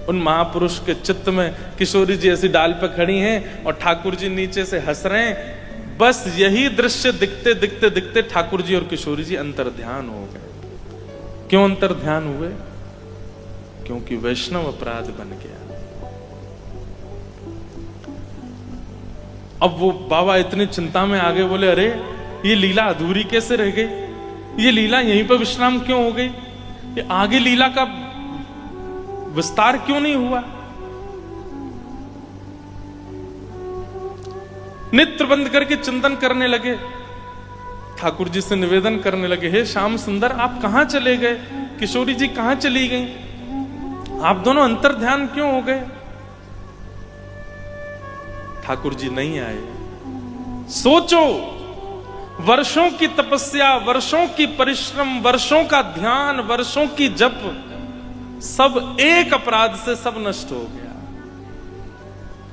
उन महापुरुष के चित्त में किशोरी जी ऐसी डाल पर खड़ी हैं और ठाकुर जी नीचे से हंस रहे हैं। बस यही दृश्य दिखते दिखते दिखते ठाकुर जी और किशोरी जी अंतर्ध्यान हो गए। क्यों अंतर्ध्यान हुए? क्योंकि वैष्णव अपराध बन गया। अब वो बाबा इतनी चिंता में आगे, बोले अरे ये लीला अधूरी कैसे रह गई, ये लीला यहीं पर विश्राम क्यों हो गई, ये आगे लीला का विस्तार क्यों नहीं हुआ। नेत्र बंद करके चिंतन करने लगे, ठाकुर जी से निवेदन करने लगे, हे श्याम सुंदर आप कहां चले गए, किशोरी जी कहां चली गई, आप दोनों अंतर्ध्यान क्यों हो गए। ठाकुर जी नहीं आए। सोचो, वर्षों की तपस्या, वर्षों की परिश्रम, वर्षों का ध्यान, वर्षों की जप, सब एक अपराध से सब नष्ट हो गया।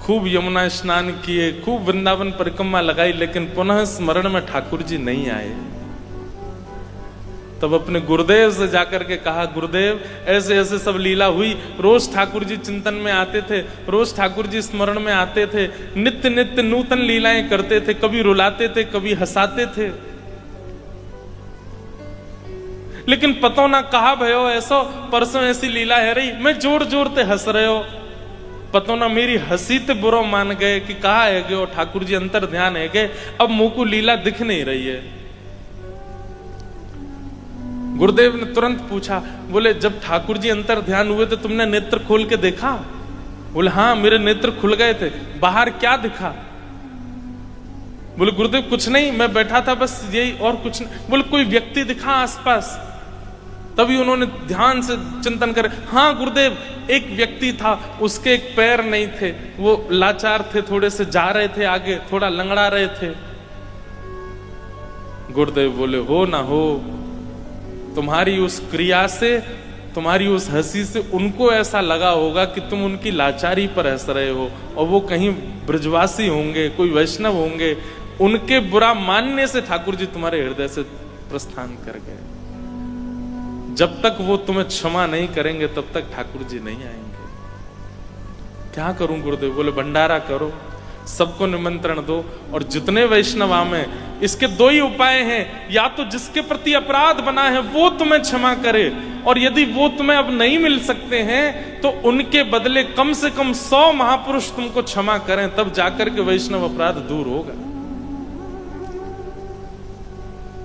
खूब यमुना स्नान किए, खूब वृंदावन परिक्रमा लगाई, लेकिन पुनः स्मरण में ठाकुर जी नहीं आए। तब अपने गुरुदेव से जाकर के कहा, गुरुदेव ऐसे ऐसे सब लीला हुई, रोज ठाकुर जी चिंतन में आते थे, रोज ठाकुर जी स्मरण में आते थे, नित्य नित्य नूतन लीलाएं करते थे, कभी रुलाते थे कभी हंसाते थे, लेकिन पतो ना कहा भयो ऐसो, परसों ऐसी लीला है रही, मैं जोर जोर ते हंस रहे हो, पतो ना मेरी हंसी ते बुरो मान गए कि कहा है गए ठाकुर जी अंतर ध्यान है गए, अब मुंह को लीला दिख नहीं रही है। गुरुदेव ने तुरंत पूछा, बोले जब ठाकुर जी अंतर ध्यान हुए तो तुमने नेत्र खोल के देखा? बोले हाँ मेरे नेत्र खुल गए थे। बाहर क्या दिखा? बोले गुरुदेव कुछ नहीं, मैं बैठा था बस यही, और कुछ नहीं। बोले कोई व्यक्ति दिखा आसपास? तभी उन्होंने ध्यान से चिंतन कर, हाँ गुरुदेव, एक व्यक्ति था, उसके एक पैर नहीं थे, वो लाचार थे, थोड़े से जा रहे थे आगे, थोड़ा लंगड़ा रहे थे। गुरुदेव बोले, हो ना हो, तुम्हारी उस क्रिया से, तुम्हारी उस हंसी से उनको ऐसा लगा होगा कि तुम उनकी लाचारी पर हंस रहे हो, और वो कहीं ब्रजवासी होंगे, कोई वैष्णव होंगे, उनके बुरा मानने से ठाकुर जी तुम्हारे हृदय से प्रस्थान कर गए। जब तक वो तुम्हें क्षमा नहीं करेंगे तब तक ठाकुर जी नहीं आएंगे। क्या करूं गुरुदेव? बोले, भंडारा करो, सबको निमंत्रण दो, और जितने वैष्णव आवे, इसके दो ही उपाय हैं, या तो जिसके प्रति अपराध बना है वो तुम्हें क्षमा करे, और यदि वो तुम्हें अब नहीं मिल सकते हैं तो उनके बदले कम से कम 100 महापुरुष तुमको क्षमा करें, तब जाकर के वैष्णव अपराध दूर होगा।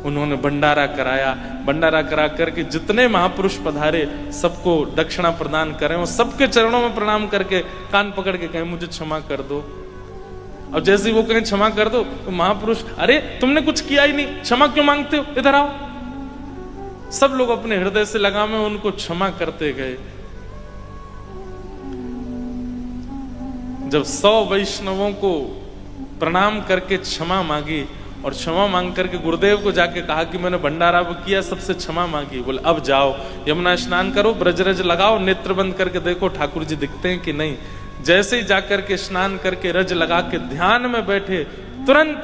उन्होंने भंडारा कराया, भंडारा करा करके जितने महापुरुष पधारे सबको दक्षिणा प्रदान करें, और सबके चरणों में प्रणाम करके कान पकड़ के कहें, मुझे क्षमा कर दो। अब जैसे ही वो कहें क्षमा कर दो, तो महापुरुष, अरे तुमने कुछ किया ही नहीं, क्षमा क्यों मांगते हो, इधर आओ। सब लोग अपने हृदय से लगा में उनको क्षमा करते गए। जब 100 वैष्णवों को प्रणाम करके क्षमा मांगी, और क्षमा मांग करके गुरुदेव को जाके कहा कि मैंने भंडारा किया, सबसे क्षमा मांगी। बोले, अब जाओ, यमुना स्नान करो, ब्रजरज लगाओ, नेत्र बंद करके देखो ठाकुर जी दिखते हैं कि नहीं। जैसे ही जाकर के स्नान करके रज लगा के ध्यान में बैठे, तुरंत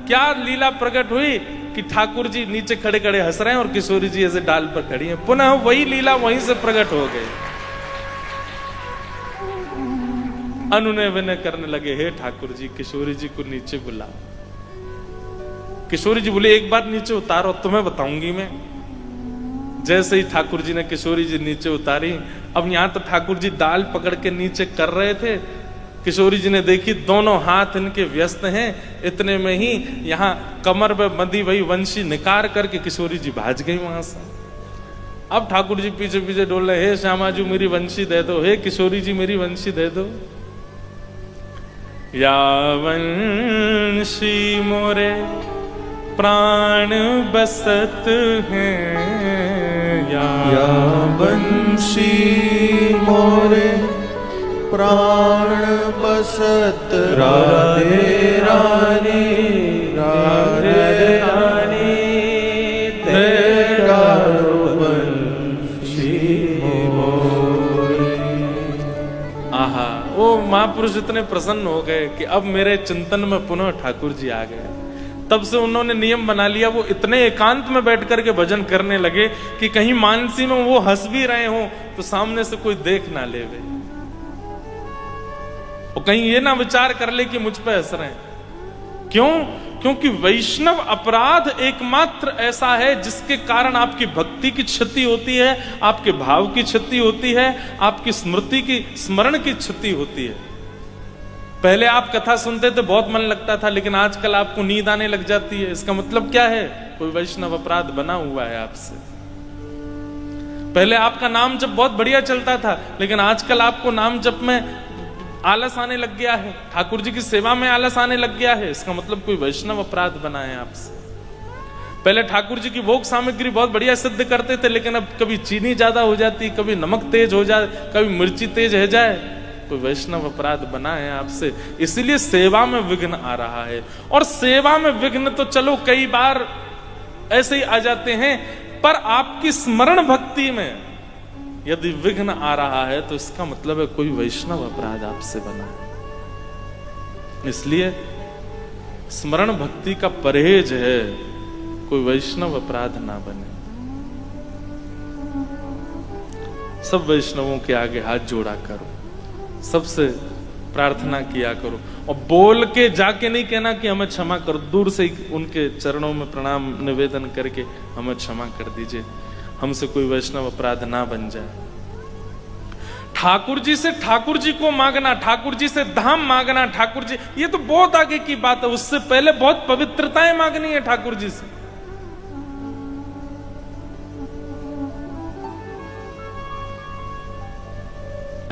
क्या लीला प्रकट हुई कि ठाकुर जी नीचे खड़े खड़े हंस रहे हैं और किशोरी जी ऐसे डाल पर खड़ी हैं। पुनः वही लीला वहीं से प्रकट हो गई। अनुनय विनय करने लगे, हे ठाकुर जी, किशोरी जी को नीचे बुलाओ। किशोरी जी बोले, एक बार नीचे उतारो, तुम्हें बताऊंगी मैं। जैसे ही ठाकुर जी ने किशोरी जी नीचे उतारी, अब यहां तो ठाकुर जी डाल पकड़ के नीचे कर रहे थे, किशोरी जी ने देखी दोनों हाथ इनके व्यस्त हैं, इतने में ही यहां कमर में बंधी वही वंशी निकार करके किशोरी जी भाज गई वहां से। अब ठाकुर जी पीछे पीछे डोल रहे, हे श्यामा जी मेरी वंशी दे दो, हे किशोरी जी मेरी वंशी दे दो। या वंशी मोरे प्राण बसत हैं, या वंशी मोरे प्राण बसत, राधे रानी राधे रानी तेरा वंशी मोरे। आहा, वो महापुरुष इतने प्रसन्न हो गए कि अब मेरे चिंतन में पुनः ठाकुर जी आ गए। तब से उन्होंने नियम बना लिया, वो इतने एकांत में बैठ करके भजन करने लगे कि कहीं मानसी में वो हंस भी रहे हो तो सामने से कोई देख ना लेवे, और कहीं ये ना विचार कर ले कि मुझ पे हंस रहे हैं। क्यों? क्योंकि वैष्णव अपराध एकमात्र ऐसा है जिसके कारण आपकी भक्ति की क्षति होती है, आपके भाव की क्षति होती है, आपकी स्मृति की, स्मरण की क्षति होती है। पहले आप कथा सुनते थे, बहुत मन लगता था, लेकिन आजकल आपको नींद आने लग जाती है। इसका मतलब क्या है? कोई वैष्णव अपराध बना हुआ है आपसे। पहले आपका नाम जप बहुत बढ़िया चलता था, लेकिन आजकल आपको नाम जप में आलस आने लग गया है, ठाकुर जी की सेवा में आलस आने लग गया है। इसका मतलब कोई वैष्णव अपराध बना है आपसे। पहले ठाकुर जी की भोग सामग्री बहुत बढ़िया सिद्ध करते थे, लेकिन अब कभी चीनी ज्यादा हो जाती, कभी नमक तेज हो जाए, कभी मिर्ची तेज हो जाए, कोई वैष्णव अपराध बना है आपसे। इसीलिए सेवा में विघ्न आ रहा है। और सेवा में विघ्न तो चलो कई बार ऐसे ही आ जाते हैं, पर आपकी स्मरण भक्ति में यदि विघ्न आ रहा है तो इसका मतलब है कोई वैष्णव अपराध आपसे बना है। इसलिए स्मरण भक्ति का परहेज है, कोई वैष्णव अपराध ना बने। सब वैष्णवों के आगे हाथ जोड़ा करो, सबसे प्रार्थना किया करो, और बोल के जाके नहीं कहना कि हमें क्षमा करो, दूर से ही उनके चरणों में प्रणाम निवेदन करके हमें क्षमा कर दीजिए, हमसे कोई वैष्णव अपराध ना बन जाए। ठाकुर जी से ठाकुर जी को मांगना, ठाकुर जी से धाम मांगना, ठाकुर जी, ये तो बहुत आगे की बात है। उससे पहले बहुत पवित्रताएं मांगनी है ठाकुर जी से।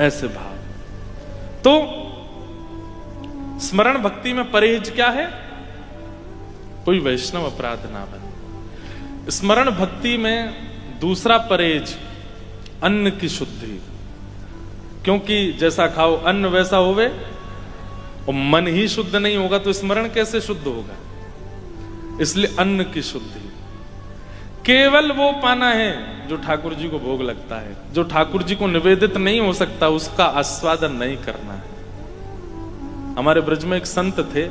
ऐसे भाव। तो स्मरण भक्ति में परहेज क्या है? कोई वैष्णव अपराध ना बने। स्मरण भक्ति में दूसरा परहेज अन्न की शुद्धि, क्योंकि जैसा खाओ अन्न वैसा होवे, और मन ही शुद्ध नहीं होगा तो स्मरण कैसे शुद्ध होगा। इसलिए अन्न की शुद्धि, केवल वो पाना है जो ठाकुर जी को भोग लगता है, जो ठाकुर जी को निवेदित नहीं हो सकता उसका आस्वादन नहीं करना है। हमारे ब्रज में एक संत थे,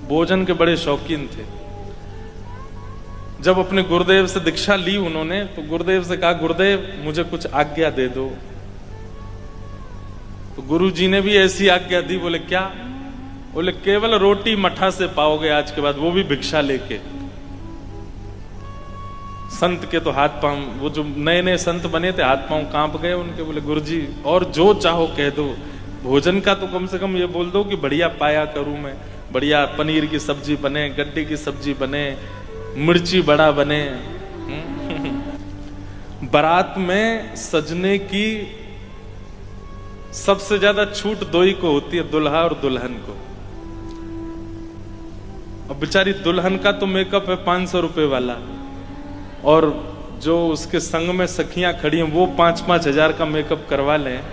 भोजन के बड़े शौकीन थे। जब अपने गुरुदेव से दीक्षा ली उन्होंने, तो गुरुदेव से कहा, गुरुदेव मुझे कुछ आज्ञा दे दो। तो गुरु जी ने भी ऐसी आज्ञा दी। बोले क्या? बोले केवल रोटी मठा से पाओगे आज के बाद, वो भी भिक्षा लेके। संत के तो हाथ पांव, वो जो नए नए संत बने थे हाथ पांव कांप गए उनके। बोले गुरुजी और जो चाहो कह दो, भोजन का तो कम से कम ये बोल दो कि बढ़िया पाया करूं मैं, बढ़िया पनीर की सब्जी बने, गड्ढे की सब्जी बने, मिर्ची बड़ा बने। बारात में सजने की सबसे ज्यादा छूट दो ही को होती है, दुल्हा और दुल्हन को। अब बेचारी दुल्हन का तो मेकअप है 500 रुपए वाला, और जो उसके संग में सखियां खड़ी हैं वो 5-5 हजार का मेकअप करवा लें,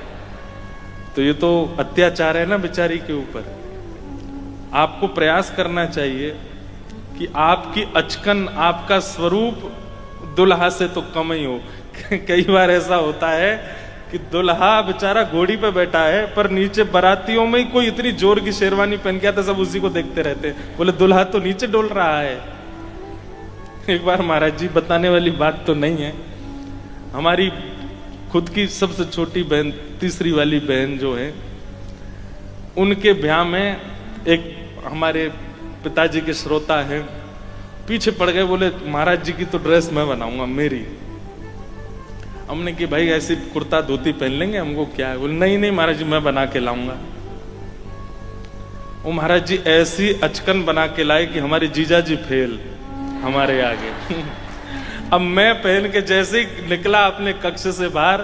तो ये तो अत्याचार है ना बेचारी के ऊपर। आपको प्रयास करना चाहिए कि आपकी अचकन, आपका स्वरूप दुल्हा से तो कम ही हो। कई बार ऐसा होता है कि दुल्हा बेचारा घोड़ी पे बैठा है, पर नीचे बारातियों में ही कोई इतनी जोर की शेरवानी पहन के आता, सब उसी को देखते रहते हैं। बोले दुल्हा तो नीचे डोल रहा है। एक बार महाराज जी, बताने वाली बात तो नहीं है, हमारी खुद की सबसे छोटी बहन, तीसरी वाली बहन जो है, उनके ब्याह में एक हमारे पिताजी के श्रोता हैं, पीछे पड़ गए। बोले महाराज जी की तो ड्रेस मैं बनाऊंगा मेरी। हमने कि भाई ऐसी कुर्ता धोती पहन लेंगे, हमको क्या है। बोले नहीं नहीं महाराज जी मैं बना के लाऊंगा। वो महाराज जी ऐसी अचकन बना के लाए कि हमारे जीजा जी फेल हमारे आगे। अब मैं पहन के जैसे ही निकला अपने कक्ष से बाहर,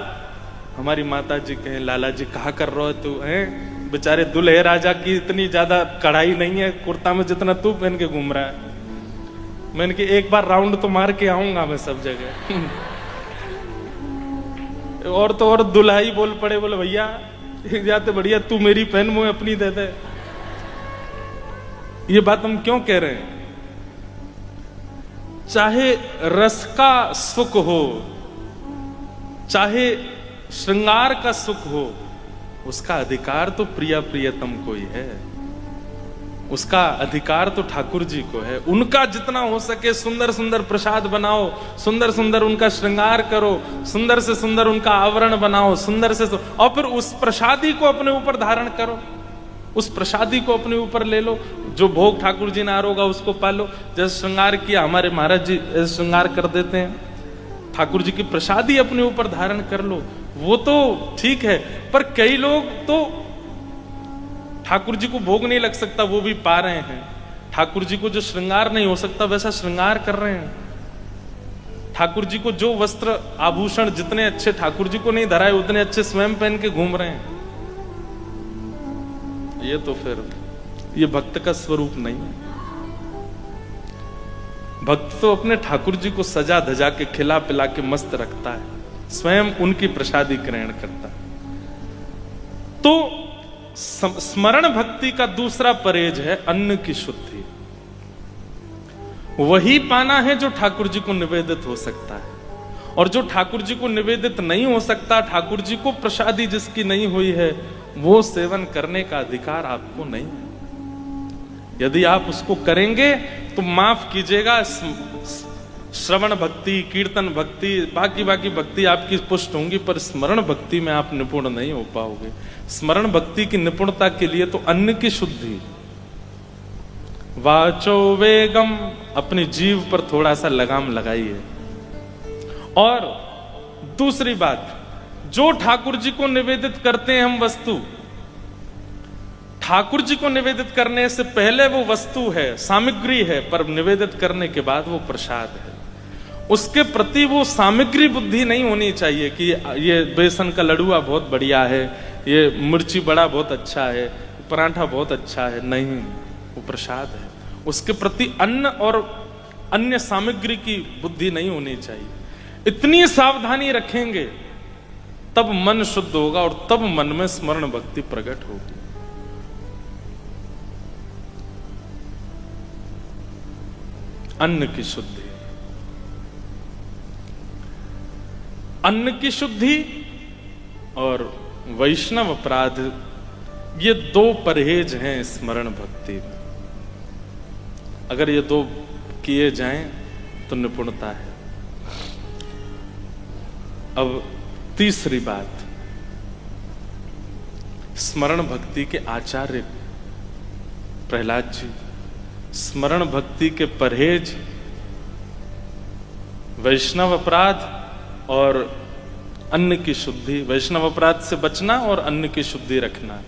हमारी माता जी कहे, लाला जी कहा कर रहे हो तू है? बेचारे दुल्हे राजा की इतनी ज्यादा कढ़ाई नहीं है कुर्ता में जितना तू पहन के घूम रहा है। मैंने कि एक बार राउंड तो मार के आऊंगा मैं सब जगह। और तो और दुल्हा ही बोल पड़े, बोले भैया जाते बढ़िया तू मेरी पहन, मुझे अपनी दे दे। ये बात हम क्यों कह रहे हैं? चाहे रस का सुख हो, चाहे श्रृंगार का सुख हो, उसका अधिकार तो प्रिया प्रियतम को ही है। उसका अधिकार तो ठाकुर जी को है। उनका जितना हो सके सुंदर सुंदर प्रसाद बनाओ, सुंदर सुंदर उनका श्रृंगार करो, सुंदर से सुंदर उनका आवरण बनाओ, सुंदर से और फिर उस प्रसादी को अपने ऊपर धारण करो, उस प्रसादी को अपने ऊपर ले लो। जो भोग ठाकुर जी ने आरोगा उसको पालो। जैसे श्रृंगार किया हमारे महाराज जी, ऐसे श्रृंगार कर देते हैं, ठाकुर जी की प्रसादी अपने ऊपर धारण कर लो, वो तो ठीक है। पर कई लोग तो ठाकुर जी को भोग नहीं लग सकता वो भी पा रहे हैं, ठाकुर जी को जो श्रृंगार नहीं हो सकता वैसा श्रृंगार कर रहे हैं। ठाकुर जी को जो वस्त्र आभूषण जितने अच्छे ठाकुर जी को नहीं धराए उतने अच्छे स्वयं पहन के घूम रहे हैं। ये तो फिर ये भक्त का स्वरूप नहीं है। भक्त तो अपने ठाकुर जी को सजा धजा के खिला पिला के मस्त रखता है, स्वयं उनकी प्रसादी ग्रहण करता है। तो स्मरण भक्ति का दूसरा परहेज है अन्न की शुद्धि। वही पाना है जो ठाकुर जी को निवेदित हो सकता है, और जो ठाकुर जी को निवेदित नहीं हो सकता, ठाकुर जी को प्रसादी जिसकी नहीं हुई है, वो सेवन करने का अधिकार आपको नहीं है। यदि आप उसको करेंगे तो माफ कीजिएगा, श्रवण भक्ति, कीर्तन भक्ति, बाकी भक्ति आपकी पुष्ट होंगी, पर स्मरण भक्ति में आप निपुण नहीं हो पाओगे। स्मरण भक्ति की निपुणता के लिए तो अन्न की शुद्धि, वाचो वेगम, अपनी जीव पर थोड़ा सा लगाम लगाइए। और दूसरी बात, जो ठाकुर जी को निवेदित करते हैं हम वस्तु, ठाकुर जी को निवेदित करने से पहले वो वस्तु है, सामग्री है, पर निवेदित करने के बाद वो प्रसाद है। उसके प्रति वो सामग्री बुद्धि नहीं होनी चाहिए कि ये बेसन का लड़ुआ बहुत बढ़िया है, ये मिर्ची बड़ा बहुत अच्छा है, पराठा बहुत अच्छा है। नहीं, वो प्रसाद है। उसके प्रति अन्न और अन्य सामग्री की बुद्धि नहीं होनी चाहिए। इतनी सावधानी रखेंगे तब मन शुद्ध होगा और तब मन में स्मरण भक्ति प्रकट होगी। अन्न की शुद्धि, अन्न की शुद्धि और वैष्णव अपराध, ये दो परहेज हैं स्मरण भक्ति में। अगर ये दो किए जाएं तो निपुणता है। अब तीसरी बात, स्मरण भक्ति के आचार्य प्रहलाद जी, स्मरण भक्ति के परहेज, वैष्णव अपराध और अन्न की शुद्धि, वैष्णव अपराध से बचना और अन्न की शुद्धि रखना।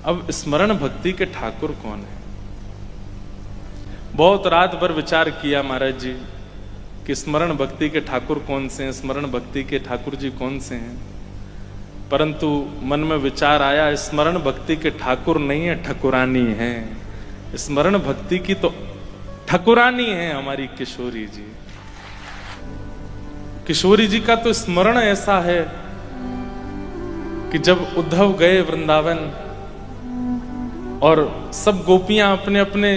अब स्मरण भक्ति के ठाकुर कौन है? बहुत रात भर विचार किया महाराज जी कि स्मरण भक्ति के ठाकुर कौन से हैं, स्मरण भक्ति के ठाकुर जी कौन से हैं, परंतु मन में विचार आया स्मरण भक्ति के ठाकुर नहीं है, ठकुरानी है। स्मरण भक्ति की तो ठकुरानी है हमारी किशोरी जी। किशोरी जी का तो स्मरण ऐसा है कि जब उद्धव गए वृंदावन और सब गोपियां अपने अपने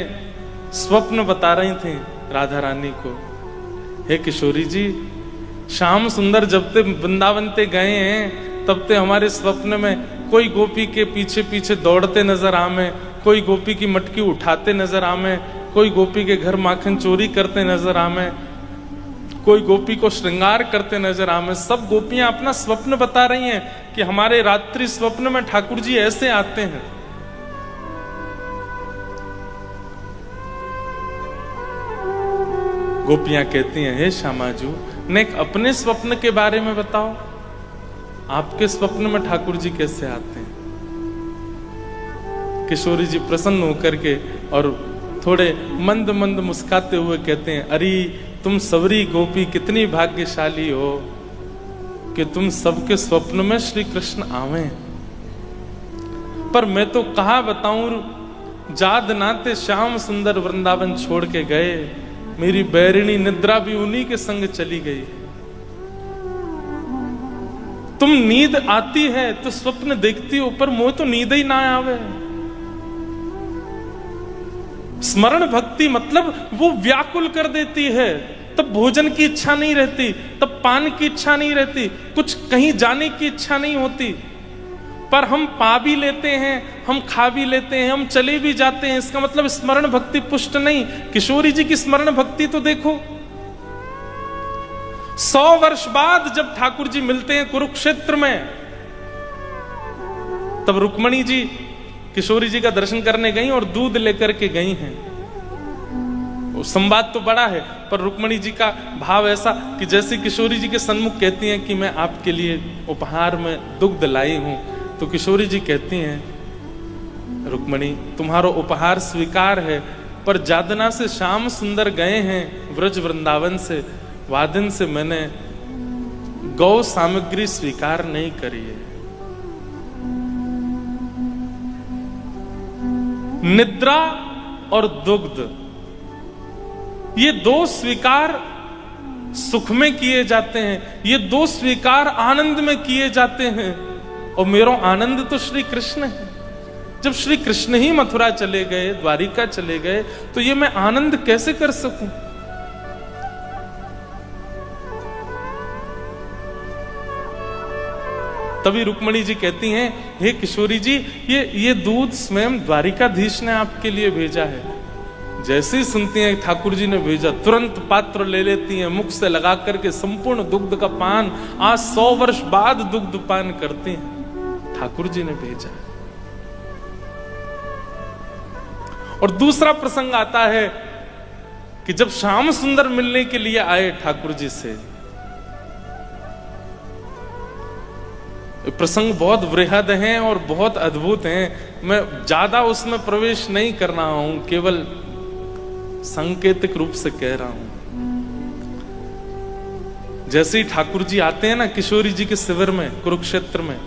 स्वप्न बता रही थी राधा रानी को, हे किशोरी जी, श्याम सुंदर जब ते वृंदावन ते गए हैं तब ते हमारे स्वप्न में कोई गोपी के पीछे पीछे दौड़ते नजर आमे, कोई गोपी की मटकी उठाते नजर आमे, कोई गोपी के घर माखन चोरी करते नजर आमे, कोई गोपी को श्रृंगार करते नजर आमे। सब गोपियां अपना स्वप्न बता रही हैं कि हमारे रात्रि स्वप्न में ठाकुर जी ऐसे आते हैं। गोपियां कहती हैं, हे श्यामाजू, ने अपने स्वप्न के बारे में बताओ, आपके स्वप्न में ठाकुर जी कैसे आते हैं? किशोरी जी प्रसन्न होकर के और थोड़े मंद मंद मुस्काते हुए कहते हैं, अरे तुम सबरी गोपी कितनी भाग्यशाली हो कि तुम सबके स्वप्न में श्री कृष्ण आवे। पर मैं तो कहा बताऊं, जाद नाते श्याम सुंदर वृंदावन छोड़ के गए, मेरी बैरिणी निद्रा भी उन्हीं के संग चली गई। तुम नींद आती है तो स्वप्न देखती हो, पर मोह तो नींद ही ना आवे। स्मरण भक्ति मतलब वो व्याकुल कर देती है, तब भोजन की इच्छा नहीं रहती, तब पान की इच्छा नहीं रहती, कुछ कहीं जाने की इच्छा नहीं होती, पर हम पा भी लेते हैं, हम खा भी लेते हैं, हम चले भी जाते हैं। इसका मतलब स्मरण भक्ति पुष्ट नहीं। किशोरी जी की स्मरण भक्ति तो देखो, 100 वर्ष बाद जब ठाकुर जी मिलते हैं कुरुक्षेत्र में, तब रुक्मणी जी किशोरी जी का दर्शन करने गई और दूध लेकर के गई हैं। वो संवाद तो बड़ा है, पर रुक्मणी जी का भाव ऐसा कि जैसे किशोरी जी के सन्मुख कहती हैं कि मैं आपके लिए उपहार में दुग्ध लाई हूं, तो किशोरी जी कहती हैं, रुक्मणी तुम्हारा उपहार स्वीकार है, पर जादना से श्याम सुंदर गए हैं व्रज वृंदावन से, वादिन से मैंने गौ सामग्री स्वीकार नहीं करी है। निद्रा और दुग्ध, ये दो स्वीकार सुख में किए जाते हैं, ये दो स्वीकार आनंद में किए जाते हैं, और मेरा आनंद तो श्री कृष्ण है। जब श्री कृष्ण ही मथुरा चले गए, द्वारिका चले गए, तो ये मैं आनंद कैसे कर सकूं? तभी रुक्मणी जी कहती हैं, हे किशोरी जी, ये दूध स्वयं द्वारिकाधीश ने आपके लिए भेजा है। जैसे ही सुनती हैं ठाकुर जी ने भेजा, तुरंत पात्र ले लेती हैं, मुख से लगा करके संपूर्ण दुग्ध का पान, आज 100 वर्ष बाद दुग्ध पान करती हैं, ठाकुर जी ने भेजा। और दूसरा प्रसंग आता है कि जब श्याम सुंदर मिलने के लिए आए ठाकुर जी से, प्रसंग बहुत वृहद हैं और बहुत अद्भुत हैं। मैं ज्यादा उसमें प्रवेश नहीं कर रहा हूं, केवल सांकेतिक रूप से कह रहा हूं। जैसे ही ठाकुर जी आते हैं ना किशोरी जी के शिविर में कुरुक्षेत्र में,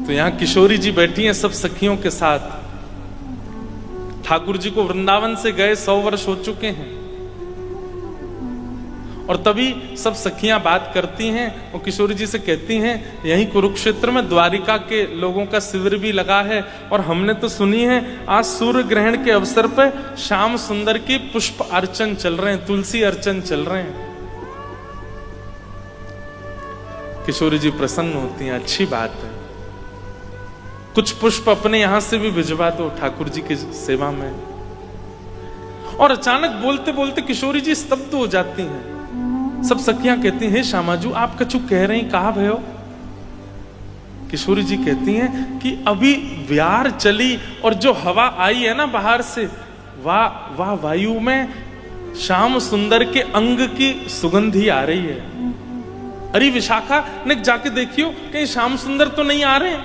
तो यहां किशोरी जी बैठी हैं सब सखियों के साथ। ठाकुर जी को वृंदावन से गए 100 वर्ष हो चुके हैं। और तभी सब सखियां बात करती हैं और किशोरी जी से कहती हैं, यहीं कुरुक्षेत्र में द्वारिका के लोगों का शिविर भी लगा है और हमने तो सुनी है आज सूर्य ग्रहण के अवसर पर श्याम सुंदर की पुष्प अर्चन चल रहे हैं, तुलसी अर्चन चल रहे हैं। किशोरी जी प्रसन्न होती हैं, अच्छी बात है, कुछ पुष्प अपने यहां से भी भिजवा दो ठाकुर जी की सेवा में। और अचानक बोलते बोलते किशोरी जी स्तब्ध हो जाती हैं। सब सखियां कहती हैं, हे श्यामाजू आप कछु कह रही, कहा भयो? किशोरी जी कहती हैं कि अभी व्यार चली और जो हवा आई है ना बाहर से, वाह वायु में श्याम सुंदर के अंग की सुगंधी आ रही है। अरे विशाखा ने जाके देखियो कहीं श्याम सुंदर तो नहीं आ रहे।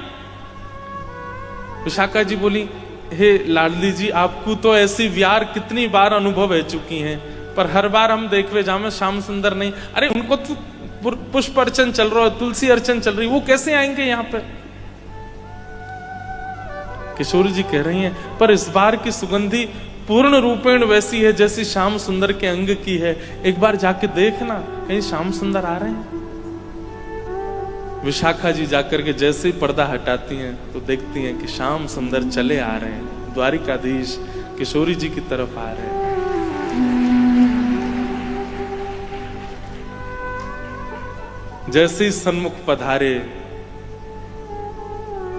विशाखा जी बोली, हे लाडली जी आपको तो ऐसी व्यार कितनी बार अनुभव हो चुकी हैं, पर हर बार हम देखवे जामे श्याम सुंदर नहीं। अरे उनको तो पुष्प अर्चन चल रहा है, तुलसी अर्चन चल रही, वो कैसे आएंगे यहाँ पे? किशोरी जी कह रही हैं, पर इस बार की सुगंधी पूर्ण रूपेण वैसी है जैसी श्याम सुंदर के अंग की है, एक बार जाके देखना कहीं श्याम सुंदर आ रहे हैं। विशाखा जी जाकर के जैसे ही पर्दा हटाती हैं तो देखती हैं कि श्याम सुंदर चले आ रहे हैं, द्वारिकाधीश किशोरी जी की तरफ आ रहे हैं। जैसे ही सन्मुख पधारे,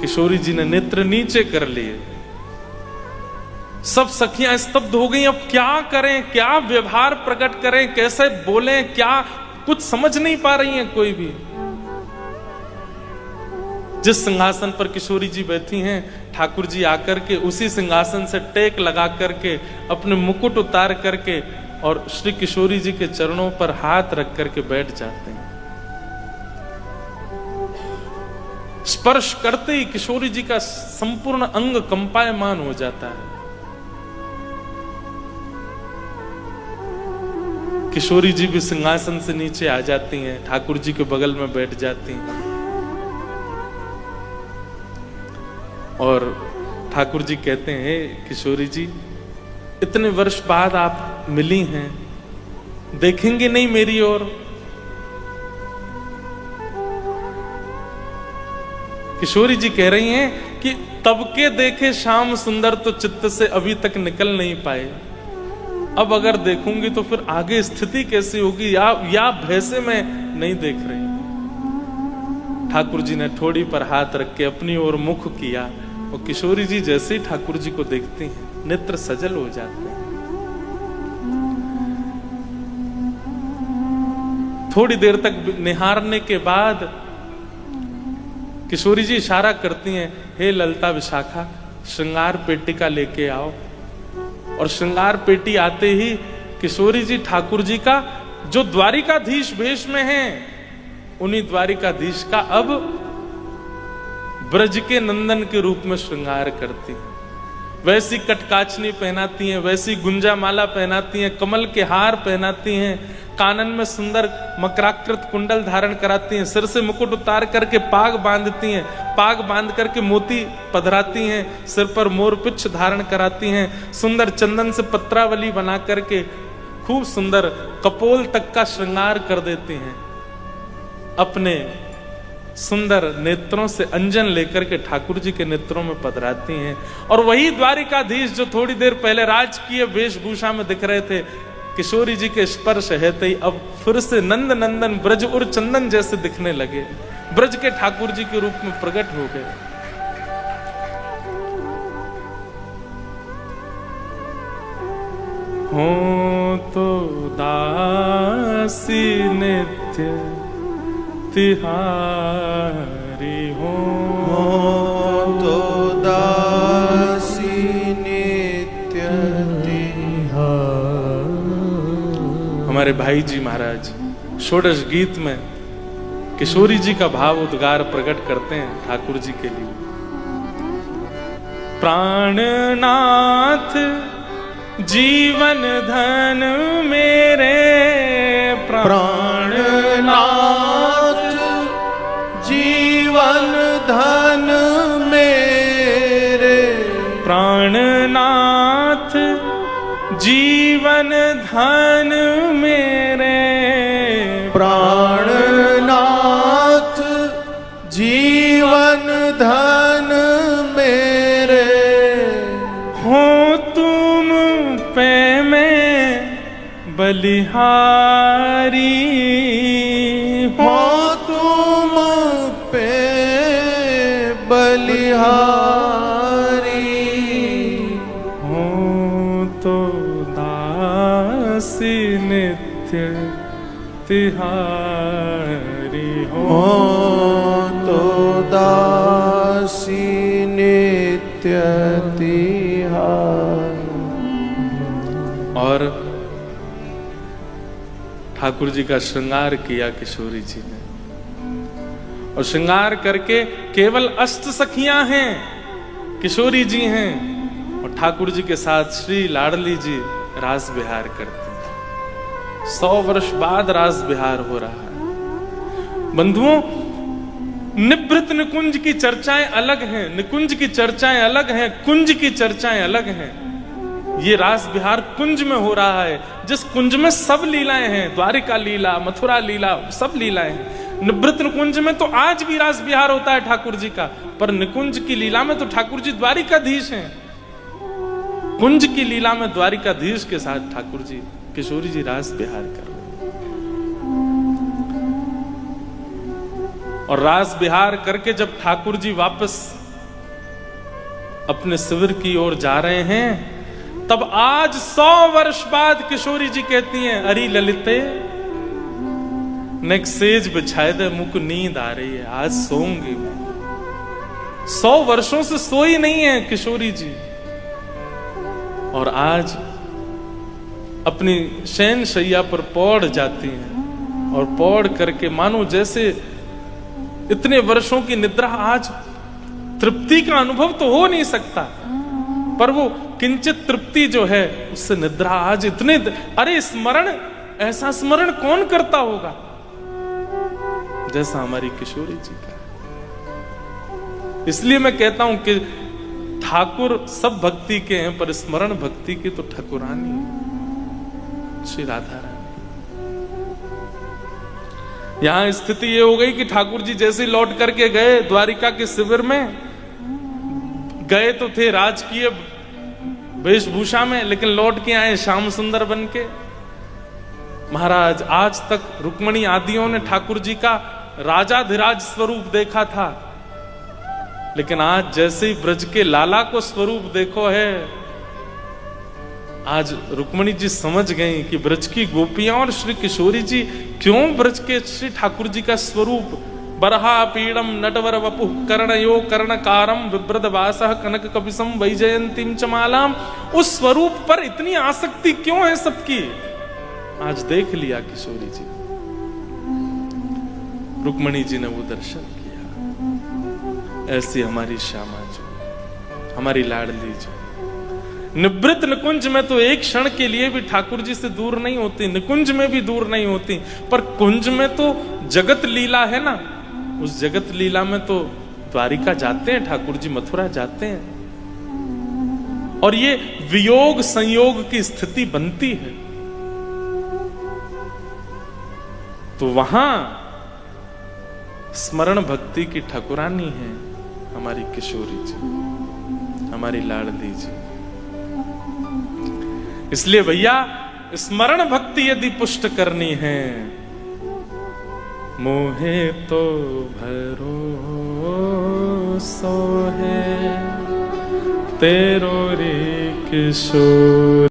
किशोरी जी ने नेत्र नीचे कर लिए। सब सखियां स्तब्ध हो गई, अब क्या करें, क्या व्यवहार प्रकट करें, कैसे बोलें, क्या कुछ समझ नहीं पा रही हैं कोई भी। जिस सिंहासन पर किशोरी जी बैठी हैं, ठाकुर जी आकर के उसी सिंहासन से टेक लगा करके अपने मुकुट उतार करके और श्री किशोरी जी के चरणों पर हाथ रख करके बैठ जाते हैं। स्पर्श करते ही किशोरी जी का संपूर्ण अंग कंपायमान हो जाता है। किशोरी जी भी सिंहासन से नीचे आ जाती हैं, ठाकुर जी के बगल में बैठ जाती हैं और ठाकुर जी कहते हैं, किशोरी जी इतने वर्ष बाद आप मिली हैं, देखेंगे नहीं मेरी ओर? किशोरी जी कह रही हैं कि तब के देखे श्याम सुंदर तो चित्त से अभी तक निकल नहीं पाए, अब अगर देखूंगी तो फिर आगे स्थिति कैसी होगी, या भैसे में नहीं देख रही। ठाकुर जी ने ठोड़ी पर हाथ रख के अपनी ओर मुख किया और किशोरी जी जैसे ही ठाकुर जी को देखती हैं नेत्र सजल हो जाते हैं। थोड़ी देर तक निहारने के बाद किशोरी जी इशारा करती हैं, हे ललता विशाखा श्रृंगार पेटिका लेके आओ। और श्रृंगार पेटी आते ही किशोरी जी ठाकुर जी का जो द्वारिकाधीश वेश में हैं, उन्हीं द्वारिकाधीश का अब ब्रज के नंदन के रूप में श्रृंगार करती हैं। वैसी कटकाचनी पहनाती हैं, वैसी गुंजा माला पहनाती हैं, कमल के हार पहनाती हैं, कानन में सुंदर मकराकृत कुंडल धारण कराती हैं, सिर से मुकुट उतार करके पाग बांधती हैं, पाग बांध करके मोती पधराती हैं, सिर पर मोरपिच्छ धारण कराती हैं, सुंदर चंदन से पत्रावली बना करके खूब सुंदर कपोल तक का श्रृंगार कर देती हैं। अपने सुंदर नेत्रों से अंजन लेकर के ठाकुर जी के नेत्रों में पधराती हैं। और वही द्वारिकाधीश जो थोड़ी देर पहले राजकीय वेशभूषा में दिख रहे थे, किशोरी जी के स्पर्श हेते ही अब फिर से नंद नंदन ब्रज और चंदन जैसे दिखने लगे, ब्रज के ठाकुर जी के रूप में प्रकट हो गए। हो तो दासी नित्य तिहारी, हो तो दासी नित्य तिहारी। हमारे भाई जी महाराज षोडश गीत में किशोरी जी का भाव उद्गार प्रकट करते हैं ठाकुर जी के लिए। प्राणनाथ जीवन धन मेरे, प्राणनाथ जीवन धन मेरे, प्राणनाथ जीवन धन मेरे, जीवन धन मेरे हो तुम पे मैं बलिहारी, हो तुम पे बलिहारी, हो तो दासी नित्य तिहारी, हो तो दासी नित्य तिहारी। और ठाकुर जी का श्रृंगार किया किशोरी जी ने, और श्रृंगार करके केवल अष्ट सखियां हैं, किशोरी जी हैं, और ठाकुर जी के साथ श्री लाडली जी रास विहार करते हैं। 100 वर्ष बाद रास विहार हो रहा है। बंधुओं, निवृत्त निकुंज की चर्चाएं अलग हैं, निकुंज की चर्चाएं अलग हैं, कुंज की चर्चाएं अलग हैं। ये रास विहार कुंज में हो रहा है, जिस कुंज में सब लीलाएं हैं, द्वारिका लीला, मथुरा लीला, सब लीलाएं हैं। निवृत्त निकुंज में तो आज भी रास विहार होता है ठाकुर जी का, पर निकुंज की लीला में तो ठाकुर जी द्वारिकाधीश हैं। कुंज की लीला में द्वारिकाधीश के साथ ठाकुर जी, किशोरी जी रास विहार कर रहे हैं। और रास विहार करके जब ठाकुर जी वापस अपने शिविर की ओर जा रहे हैं, तब आज 100 वर्ष बाद किशोरी जी कहती हैं, अरे ललिते नेक सेज बिछाए दे, मुझको नींद आ रही है, आज सोऊंगी मैं। 100 वर्षों से सोई नहीं है किशोरी जी, और आज अपनी शयन शैया पर पौड़ जाती हैं, और पौड़ करके मानो जैसे इतने वर्षों की निद्रा, आज तृप्ति का अनुभव तो हो नहीं सकता, पर वो किंचित तृप्ति जो है उससे निद्रा आज इतने, अरे स्मरण, ऐसा स्मरण कौन करता होगा जैसा हमारी किशोरी जी का। इसलिए मैं कहता हूं कि ठाकुर सब भक्ति के हैं, पर स्मरण भक्ति की तो ठाकुरानी श्री राधा रानी। यहां स्थिति ये हो गई कि ठाकुर जी जैसे लौट करके गए द्वारिका के शिविर में, गए तो थे राजकीय वेशभूषा में, लेकिन लौट के आए श्याम सुंदर बन के। महाराज, आज तक रुक्मणी आदियों ने ठाकुर जी का राजाधिराज स्वरूप देखा था, लेकिन आज जैसे ही ब्रज के लाला को स्वरूप देखो है, आज रुक्मणी जी समझ गई कि ब्रज की गोपियां और श्री किशोरी जी क्यों ब्रज के श्री ठाकुर जी का स्वरूप बरहा पीड़म नटवर वपुः कर्णयो कर्णकारम विव्रत वासः कनक कपिसम वैजयंतीम च मालाम, उस स्वरूप पर इतनी आसक्ति क्यों है सबकी, आज देख लिया किशोरी जी। रुक्मणी जी ने वो दर्शन किया। ऐसी हमारी श्यामा जो, हमारी लाडली जो निवृत्त निकुंज में तो एक क्षण के लिए भी ठाकुर जी से दूर नहीं होती, निकुंज में भी दूर नहीं होती, पर कुंज में तो जगत लीला है ना, उस जगत लीला में तो द्वारिका जाते हैं ठाकुर जी, मथुरा जाते हैं, और ये वियोग संयोग की स्थिति बनती है। तो वहां स्मरण भक्ति की ठाकुरानी है हमारी किशोरी जी, हमारी लाडली जी। इसलिए भैया, स्मरण भक्ति यदि पुष्ट करनी है, मोहे तो भरोसो है तेरो रे किशोर।